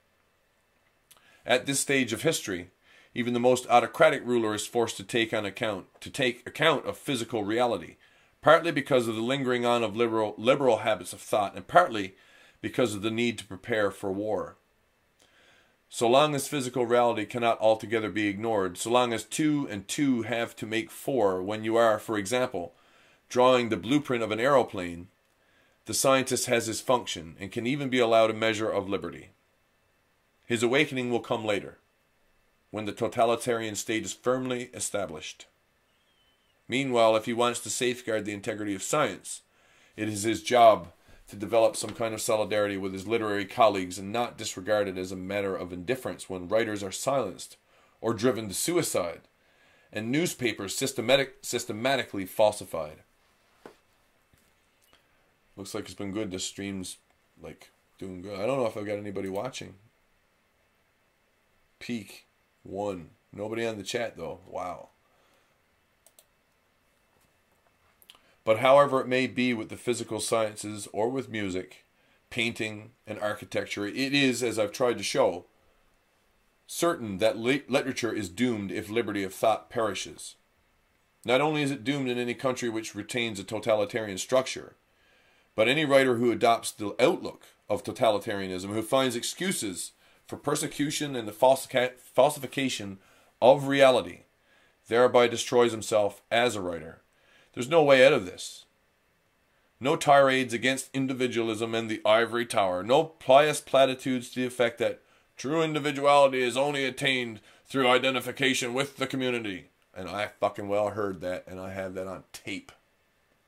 At this stage of history, even the most autocratic ruler is forced to take account of physical reality, partly because of the lingering on of liberal habits of thought, and partly because of the need to prepare for war. So long as physical reality cannot altogether be ignored, so long as 2 and 2 have to make 4 when you are, for example, drawing the blueprint of an aeroplane, the scientist has his function and can even be allowed a measure of liberty. His awakening will come later, when the totalitarian state is firmly established. Meanwhile, if he wants to safeguard the integrity of science, it is his job to develop some kind of solidarity with his literary colleagues and not disregard it as a matter of indifference when writers are silenced or driven to suicide and newspapers systematically falsified. Looks like it's been good. This stream's doing good. I don't know if I've got anybody watching. Peak 1. Nobody on the chat though. Wow. But however it may be with the physical sciences or with music, painting, and architecture, it is, as I've tried to show, certain that literature is doomed if liberty of thought perishes. Not only is it doomed in any country which retains a totalitarian structure, but any writer who adopts the outlook of totalitarianism, who finds excuses for persecution and the falsification of reality, thereby destroys himself as a writer. There's no way out of this. No tirades against individualism and the ivory tower. No pious platitudes to the effect that true individuality is only attained through identification with the community. And I fucking well heard that, and I have that on tape.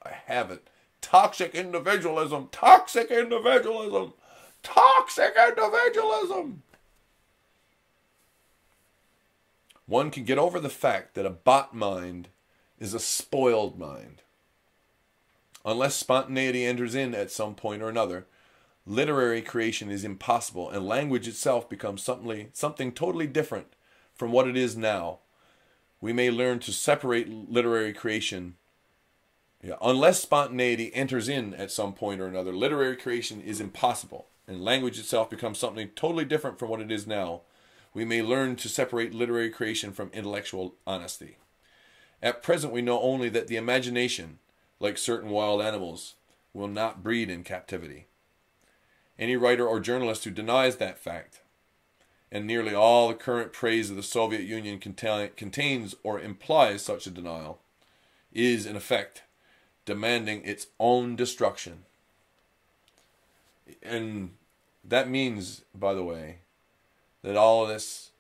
I have it. Toxic individualism. Toxic individualism. Toxic individualism. One can get over the fact that a bot mind is a spoiled mind. Unless spontaneity enters in at some point or another, literary creation is impossible, and language itself becomes something totally different from what it is now. We may learn to separate literary creation. Unless spontaneity enters in at some point or another, literary creation is impossible, and language itself becomes something totally different from what it is now. We may learn to separate literary creation from intellectual honesty. At present, we know only that the imagination, like certain wild animals, will not breed in captivity. Any writer or journalist who denies that fact, and nearly all the current praise of the Soviet Union contains or implies such a denial, is, in effect, demanding its own destruction. And that means, by the way, that all of this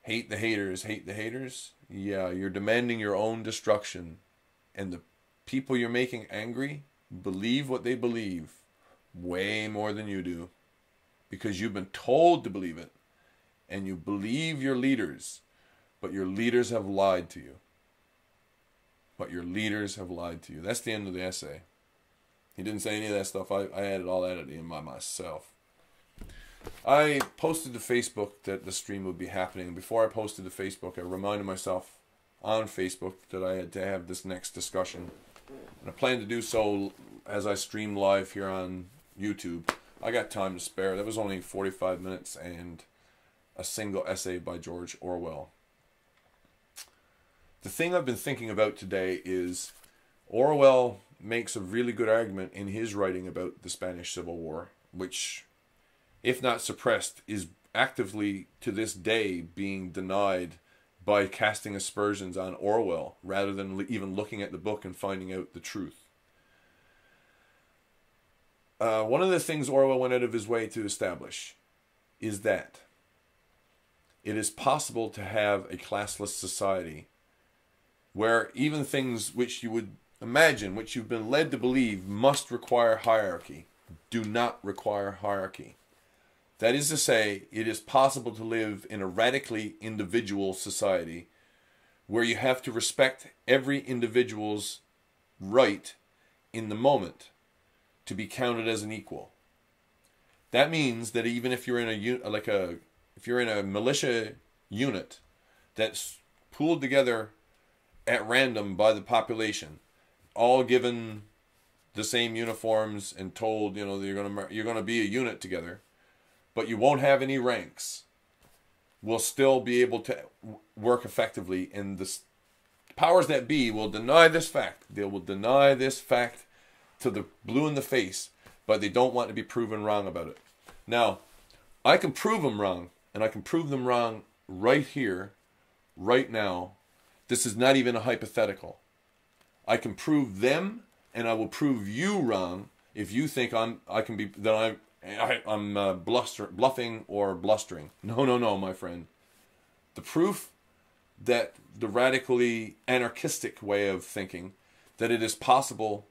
hate the haters, yeah, you're demanding your own destruction. And the people you're making angry believe what they believe way more than you do. Because you've been told to believe it. And you believe your leaders. But your leaders have lied to you. That's the end of the essay. He didn't say any of that stuff. I added all that in by myself. I posted to Facebook that the stream would be happening. Before I posted to Facebook, I reminded myself on Facebook that I had to have this next discussion. And I plan to do so as I stream live here on YouTube. I got time to spare. That was only 45 minutes and a single essay by George Orwell. The thing I've been thinking about today is Orwell makes a really good argument in his writing about the Spanish Civil War, which, if not suppressed, is actively to this day being denied by casting aspersions on Orwell rather than even looking at the book and finding out the truth. One of the things Orwell went out of his way to establish is that it is possible to have a classless society where even things which you would imagine, which you've been led to believe must require hierarchy, do not require hierarchy. That is to say, it is possible to live in a radically individual society where you have to respect every individual's right in the moment to be counted as an equal. That means that even if you're in if you're in a militia unit that's pooled together at random by the population, all given the same uniforms and told, you know, that you're gonna be a unit together, but you won't have any ranks, will still be able to work effectively, and the powers that be will deny this fact. They will deny this fact to the blue in the face, but they don't want to be proven wrong about it. Now, I can prove them wrong, and I can prove them wrong right here, right now. This is not even a hypothetical. I can prove them, and I will prove you wrong if you think I'm bluffing or blustering. No, my friend. The proof that the radically anarchistic way of thinking, that it is possible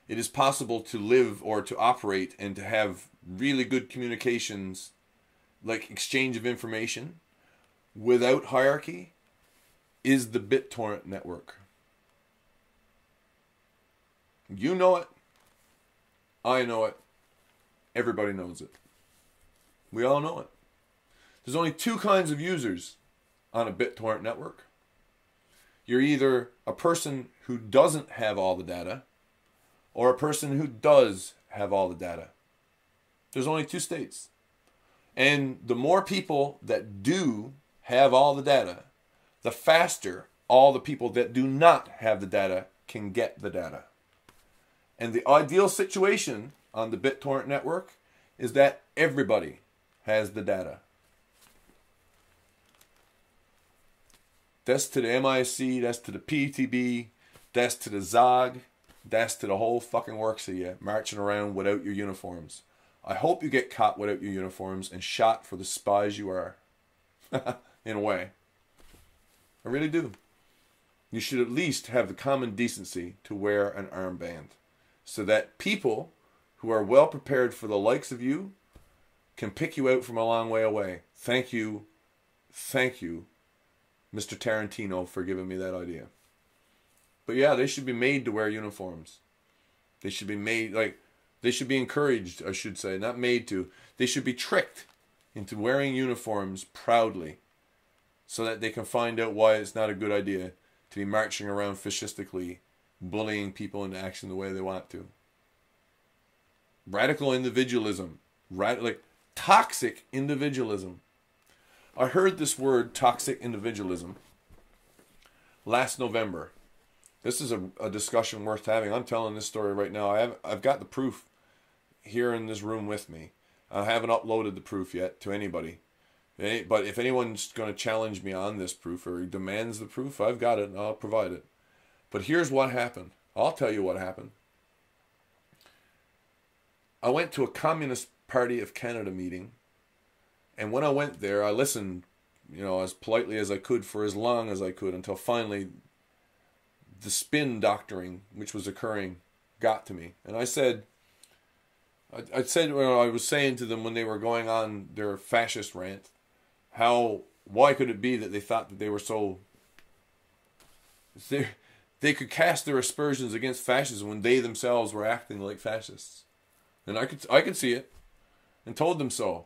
to live or to operate and to have really good communications, like exchange of information, without hierarchy, is the BitTorrent network. You know it. I know it. Everybody knows it. We all know it. There's only two kinds of users on a BitTorrent network. You're either a person who doesn't have all the data, or a person who does have all the data. There's only two states. And the more people that do have all the data, the faster all the people that do not have the data can get the data. And the ideal situation on the BitTorrent network is that everybody has the data. That's to the MIC, that's to the PTB, that's to the ZOG, that's to the whole fucking works of you marching around without your uniforms. I hope you get caught without your uniforms and shot for the spies you are. In a way. I really do. You should at least have the common decency to wear an armband, so that people who are well prepared for the likes of you can pick you out from a long way away. Thank you, Mr. Tarantino, for giving me that idea. But yeah, they should be made to wear uniforms. They should be made, they should be encouraged, I should say, not made to. They should be tricked into wearing uniforms proudly, so that they can find out why it's not a good idea to be marching around fascistically, bullying people into action the way they want to. Radical individualism. Toxic individualism. I heard this word, toxic individualism, last November. This is a discussion worth having. I'm telling this story right now. I've got the proof here in this room with me. I haven't uploaded the proof yet to anybody. But if anyone's going to challenge me on this proof or demands the proof, I've got it and I'll provide it. But here's what happened. I'll tell you what happened. I went to a Communist Party of Canada meeting, and when I went there, I listened, as politely as I could for as long as I could, until finally the spin doctoring which was occurring got to me. And I said, I was saying to them when they were going on their fascist rant, why could it be that they thought that they were so, they could cast their aspersions against fascism when they themselves were acting like fascists. And I could see it, and told them so.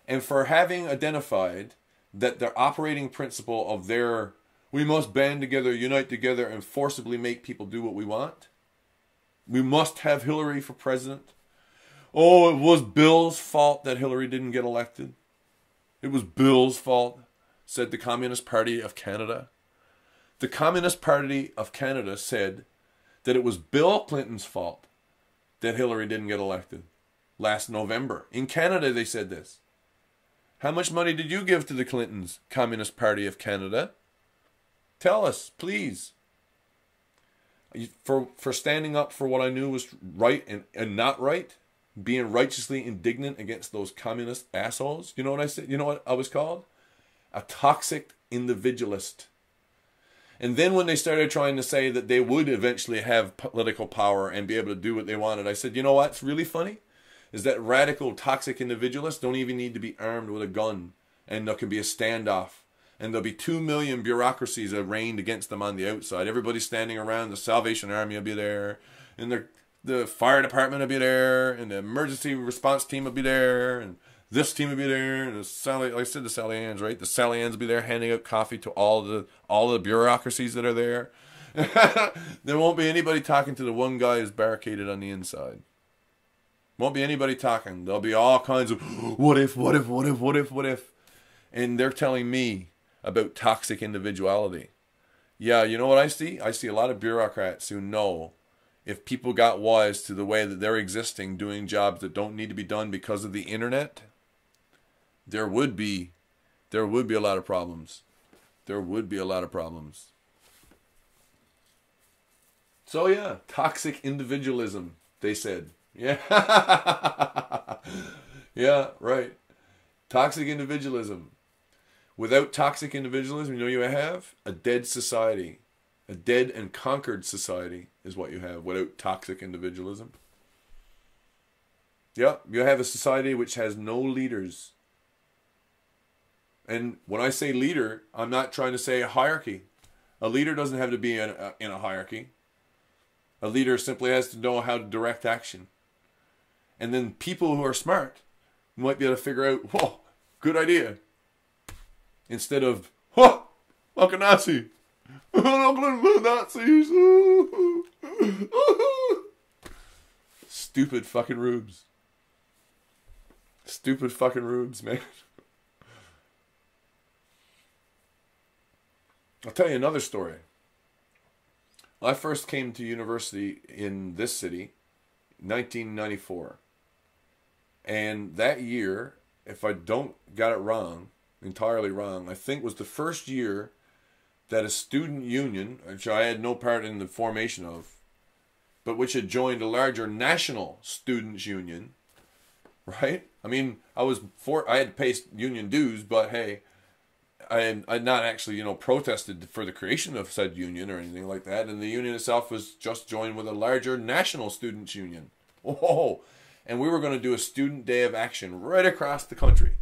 And for having identified that their operating principle of we must band together, unite together, and forcibly make people do what we want. We must have Hillary for president. Oh, it was Bill's fault that Hillary didn't get elected. It was Bill's fault, said the Communist Party of Canada. The Communist Party of Canada said that it was Bill Clinton's fault that Hillary didn't get elected last November. In Canada, they said this. How much money did you give to the Clintons, Communist Party of Canada? Tell us, please. For standing up for what I knew was right and not right, being righteously indignant against those communist assholes. You know what I said? You know what I was called? A toxic individualist. And then when they started trying to say that they would eventually have political power and be able to do what they wanted, I said, you know what's really funny? Is that radical, toxic individualists don't even need to be armed with a gun. And there can be a standoff. And there'll be 2 million bureaucracies arraigned against them on the outside. Everybody standing around. The Salvation Army will be there. And the fire department will be there. And the emergency response team will be there. And this team will be there. And like I said, the Sally-Anns, right? The Sally-Anns will be there handing out coffee to all the bureaucracies that are there. There won't be anybody talking to the one guy who's barricaded on the inside. Won't be anybody talking. There'll be all kinds of what if. And they're telling me about toxic individuality. Yeah, you know what I see? I see a lot of bureaucrats who know if people got wise to the way that they're existing, doing jobs that don't need to be done because of the internet, there would be a lot of problems. There would be a lot of problems. So yeah, toxic individualism, they said. Yeah. Yeah, right. Toxic individualism. Without toxic individualism, you know you have? A dead society. A dead and conquered society is what you have without toxic individualism. Yeah, you have a society which has no leaders. And when I say leader, I'm not trying to say a hierarchy. A leader doesn't have to be in a hierarchy. A leader simply has to know how to direct action. And then people who are smart might be able to figure out, whoa, good idea. Instead of, whoa, like a Nazi. Nazis. Stupid fucking rubes. Stupid fucking rubes, man. I'll tell you another story. I first came to university in this city, 1994. And that year, if I don't got it wrong, entirely wrong, I think was the first year that a student union, which I had no part in the formation of, but which had joined a larger national students union, right? I mean, I had to pay union dues, but hey, I'd not actually, protested for the creation of said union or anything like that. And the union itself was just joined with a larger national students union. Oh, and we were going to do a student day of action right across the country.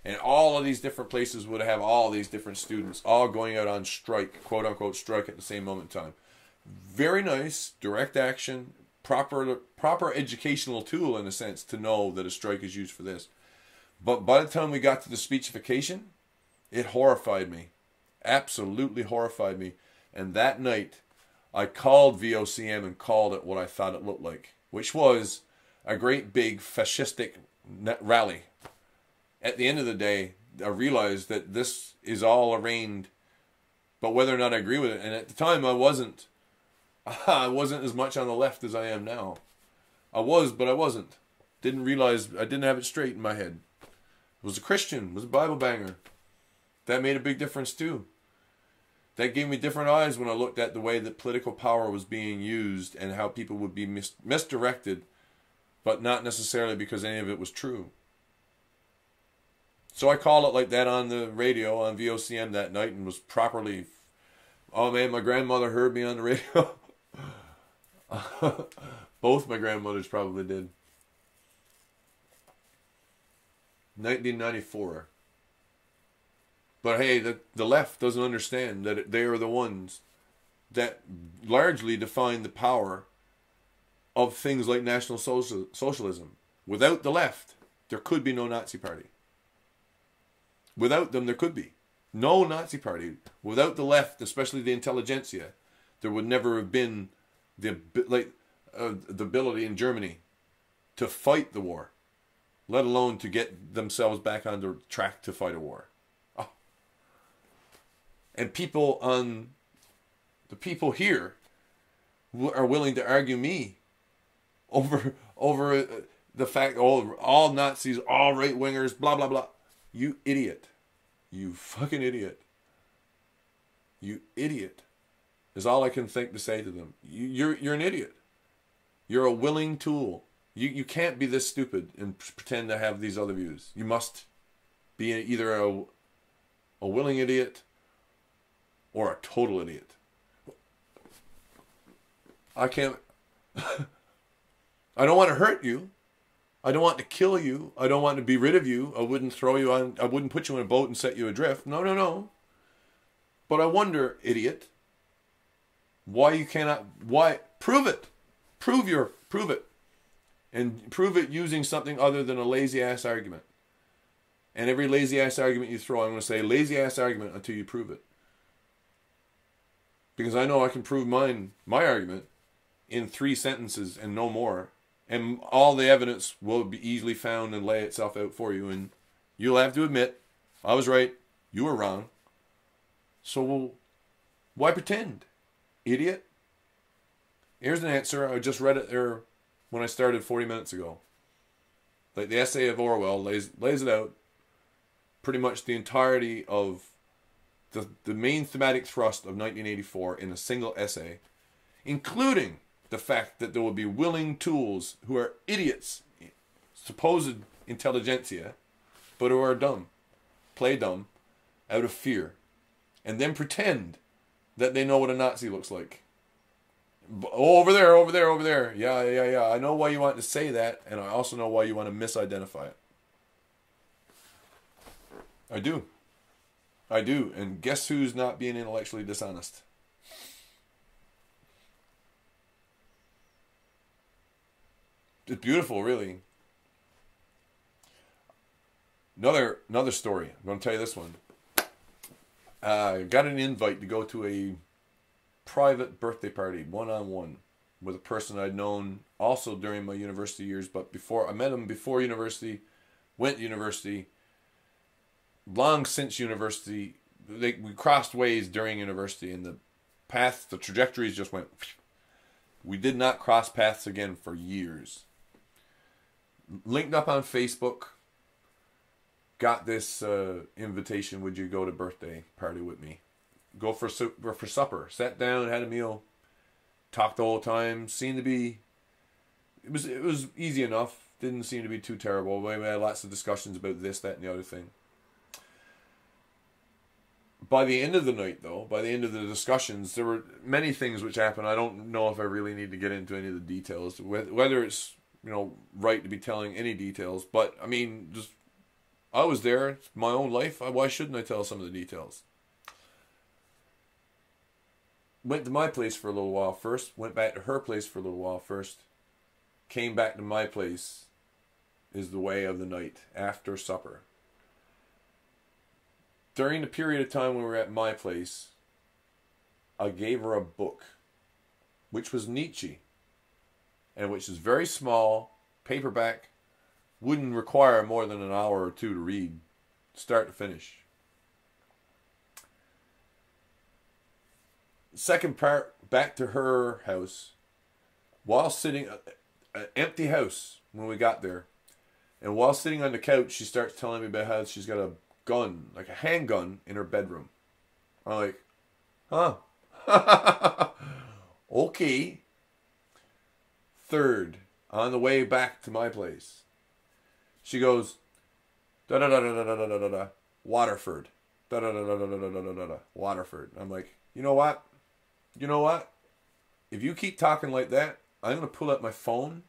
And all of these different places would have all these different students all going out on strike, quote unquote strike, at the same moment in time. Very nice, direct action, proper educational tool in a sense to know that a strike is used for this. But by the time we got to the speechification, it horrified me. Absolutely horrified me. And that night, I called VOCM and called it what I thought it looked like, which was a great big fascistic rally. At the end of the day, I realized that this is all arraigned, but whether or not I agree with it, and at the time I wasn't as much on the left as I am now. I was, but I wasn't. Didn't realize, I didn't have it straight in my head. I was a Christian, was a Bible banger. That made a big difference too. That gave me different eyes when I looked at the way that political power was being used and how people would be misdirected, but not necessarily because any of it was true. So I called it like that on the radio on VOCM that night and was properly, oh man, my grandmother heard me on the radio. Both my grandmothers probably did. 1994. But hey, the left doesn't understand that they are the ones that largely define the power of things like National Socialism. Without the left, there could be no Nazi party. Without them, there could be no Nazi party. Without the left, especially the intelligentsia, there would never have been the ability in Germany to fight the war, let alone to get themselves back on the track to fight a war. Oh. And the people here are willing to argue me over the fact, all Nazis, all right-wingers, blah, blah, blah. You idiot. You fucking idiot. You idiot. Is all I can think to say to them. You're an idiot. You're a willing tool. You can't be this stupid and pretend to have these other views. You must be either a willing idiot or a total idiot. I can't... I don't want to hurt you. I don't want to kill you. I don't want to be rid of you. I wouldn't throw you on... I wouldn't put you in a boat and set you adrift. No, no, no. But I wonder, idiot, why you cannot... Why? Prove it. Prove it. And prove it using something other than a lazy-ass argument. And every lazy-ass argument you throw, I'm going to say lazy-ass argument until you prove it. Because I know I can prove my argument in 3 sentences and no more. And all the evidence will be easily found and lay itself out for you. And you'll have to admit, I was right, you were wrong. So why pretend, idiot? Here's an answer. I just read it there when I started 40 minutes ago. Like the essay of Orwell lays it out. Pretty much the entirety of the main thematic thrust of 1984 in a single essay, including the fact that there will be willing tools who are idiots, supposed intelligentsia, but who are dumb, play dumb, out of fear, and then pretend that they know what a Nazi looks like. Oh, over there. Yeah. I know why you want to say that, and I also know why you want to misidentify it. I do. And guess who's not being intellectually dishonest? It's beautiful, really. Another story. I'm going to tell you this one. I got an invite to go to a private birthday party, one-on-one, with a person I'd known also during my university years, but before I met him before university, went to university, long since university. We crossed ways during university, and the trajectories just went. We did not cross paths again for years. Linked up on Facebook. Got this invitation. Would you go to birthday party with me? Go for supper. Sat down, had a meal, talked the whole time. Seemed to be. It was easy enough. Didn't seem to be too terrible. We had lots of discussions about this, that, and the other thing. By the end of the night, though, by the end of the discussions, there were many things which happened. I don't know if I really need to get into any of the details, whether it's right to be telling any details. But I mean, just I was there. It's my own life. Why shouldn't I tell some of the details? Went to my place for a little while first. Went back to her place for a little while first. Came back to my place. Is the way of the night after supper. During the period of time when we were at my place, I gave her a book, which was Nietzsche, and which is very small, paperback, wouldn't require more than an hour or two to read, start to finish. Second part, back to her house, while sitting, an empty house when we got there, and while sitting on the couch, she starts telling me about how she's got a gun, like a handgun, in her bedroom. I'm like, huh? Okay. Third, on the way back to my place, she goes, da da da da da da da da da, Waterford, da da da da da da da da da, Waterford. I'm like, you know what? If you keep talking like that, I'm gonna pull out my phone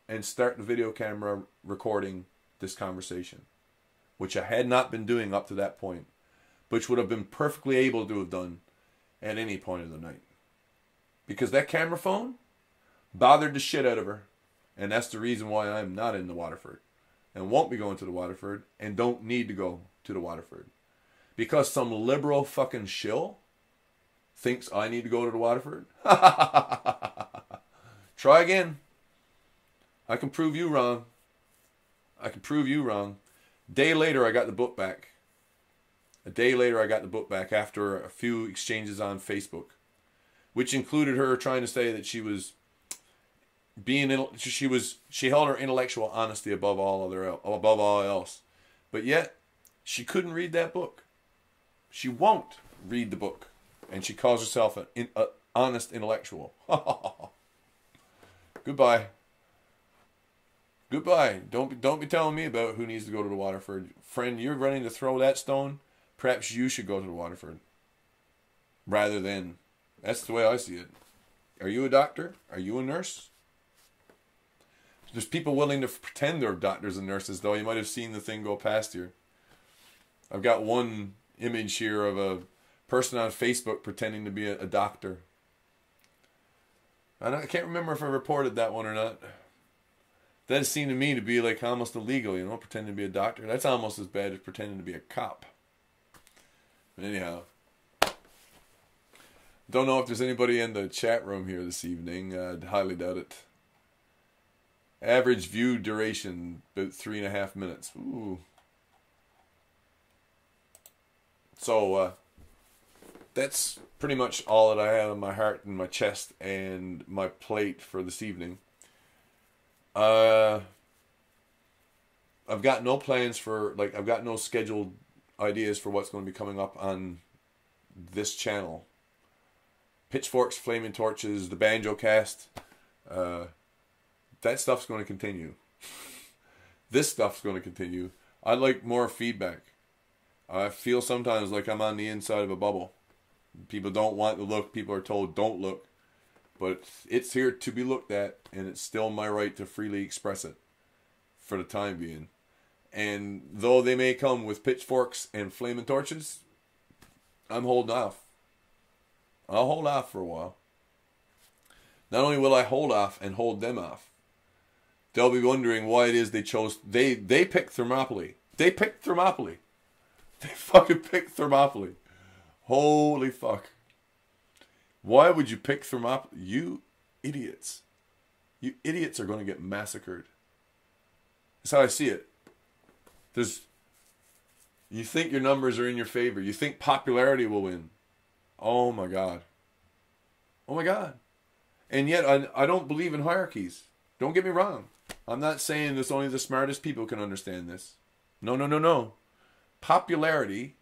and start the video camera recording this conversation, which I had not been doing up to that point, which would have been perfectly able to have done at any point of the night. Because that camera phone bothered the shit out of her, and that's the reason why I'm not in the Waterford, and won't be going to the Waterford, and don't need to go to the Waterford. Because some liberal fucking shill thinks I need to go to the Waterford? Try again. I can prove you wrong. Day later, I got the book back. After a few exchanges on Facebook, which included her trying to say that she held her intellectual honesty above all else, but yet she couldn't read that book. She won't read the book, and she calls herself an honest intellectual. Goodbye. Don't be telling me about who needs to go to the Waterford. Friend, you're running to throw that stone. Perhaps you should go to the Waterford. rather than, that's the way I see it. Are you a doctor? Are you a nurse? There's people willing to pretend they're doctors and nurses, though. You might have seen the thing go past here. I've got one image here of a person on Facebook pretending to be a doctor. I can't remember if I reported that one or not. That seemed to me to be like almost illegal, you know, pretending to be a doctor. That's almost as bad as pretending to be a cop. But anyhow, don't know if there's anybody in the chat room here this evening. I'd highly doubt it. Average view duration, about 3.5 minutes. Ooh. So, that's pretty much all that I have on my heart and my chest and my plate for this evening. I've got no plans for, like, I've got no scheduled ideas for what's going to be coming up on this channel. Pitchforks, Flaming Torches, the Banjocast, that stuff's going to continue. This stuff's going to continue. I'd like more feedback. I feel sometimes like I'm on the inside of a bubble. People don't want to look. People are told don't look. But it's here to be looked at, and it's still my right to freely express it for the time being. And though they may come with pitchforks and flaming torches, I'm holding off. I'll hold off for a while. Not only will I hold off and hold them off, they'll be wondering why it is they chose... They picked Thermopylae. They picked Thermopylae. They fucking picked Thermopylae. Holy fuck. Why would you pick Thermopylae? You idiots. You idiots are going to get massacred. That's how I see it. You think your numbers are in your favor. You think popularity will win. Oh my God. Oh my God. And yet I don't believe in hierarchies. Don't get me wrong. I'm not saying that only the smartest people can understand this. No, no, no, no. Popularity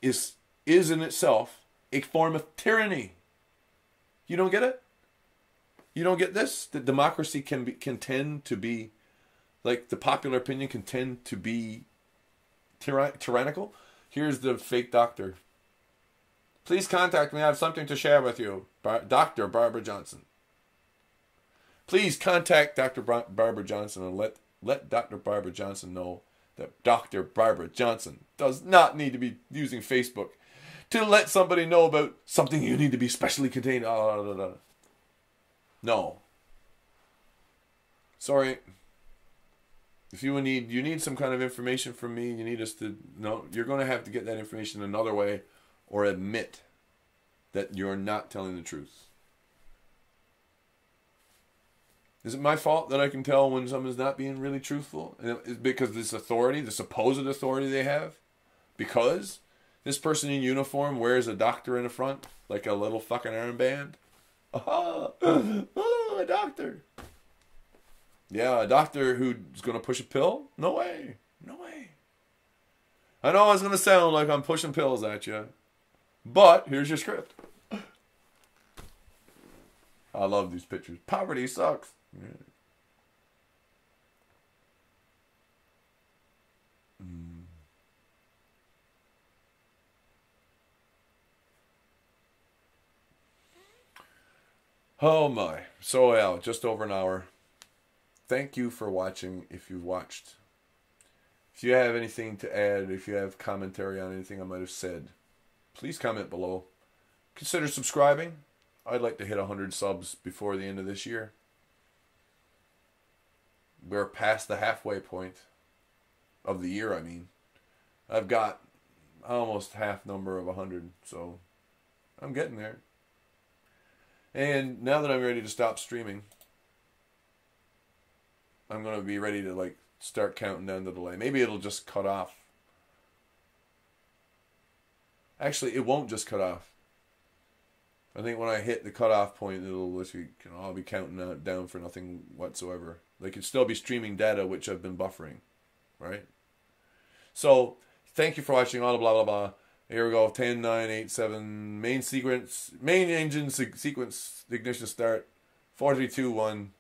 is in itself a form of tyranny. You don't get it? You don't get this? That democracy can tend to be, like, the popular opinion can tend to be tyrannical. Here's the fake doctor. Please contact me. I have something to share with you. Dr. Barbara Johnson. Please contact Dr. Barbara Johnson and let Dr. Barbara Johnson know that Dr. Barbara Johnson does not need to be using Facebook to let somebody know about something you need to be specially contained. No. Sorry. If you need some kind of information from me, you need us to know, you're going to have to get that information another way, or admit that you're not telling the truth. Is it my fault that I can tell when someone's not being really truthful? Is it because this authority, the supposed authority they have? Because this person in uniform wears a doctor in the front, like a little fucking armband? Oh, a doctor. Yeah, a doctor who's going to push a pill? No way. No way. I know it's going to sound like I'm pushing pills at you, but here's your script. I love these pictures. Poverty sucks. Yeah. Oh my. So yeah, just over an hour. Thank you for watching, if you've watched. If you have anything to add, if you have commentary on anything I might have said, please comment below. Consider subscribing. I'd like to hit 100 subs before the end of this year. We're past the halfway point of the year, I mean. I've got almost half number of 100, so I'm getting there. And now that I'm ready to stop streaming, I'm going to be ready to, like, start counting down the delay. Maybe it'll just cut off. Actually, it won't just cut off. I think when I hit the cutoff point, it'll literally, I'll be counting down for nothing whatsoever. They can still be streaming data, which I've been buffering, right? So, thank you for watching all the blah, blah, blah. Here we go, 10, 9, 8, 7, main engine sequence, ignition start, 4, 3, 2, 1.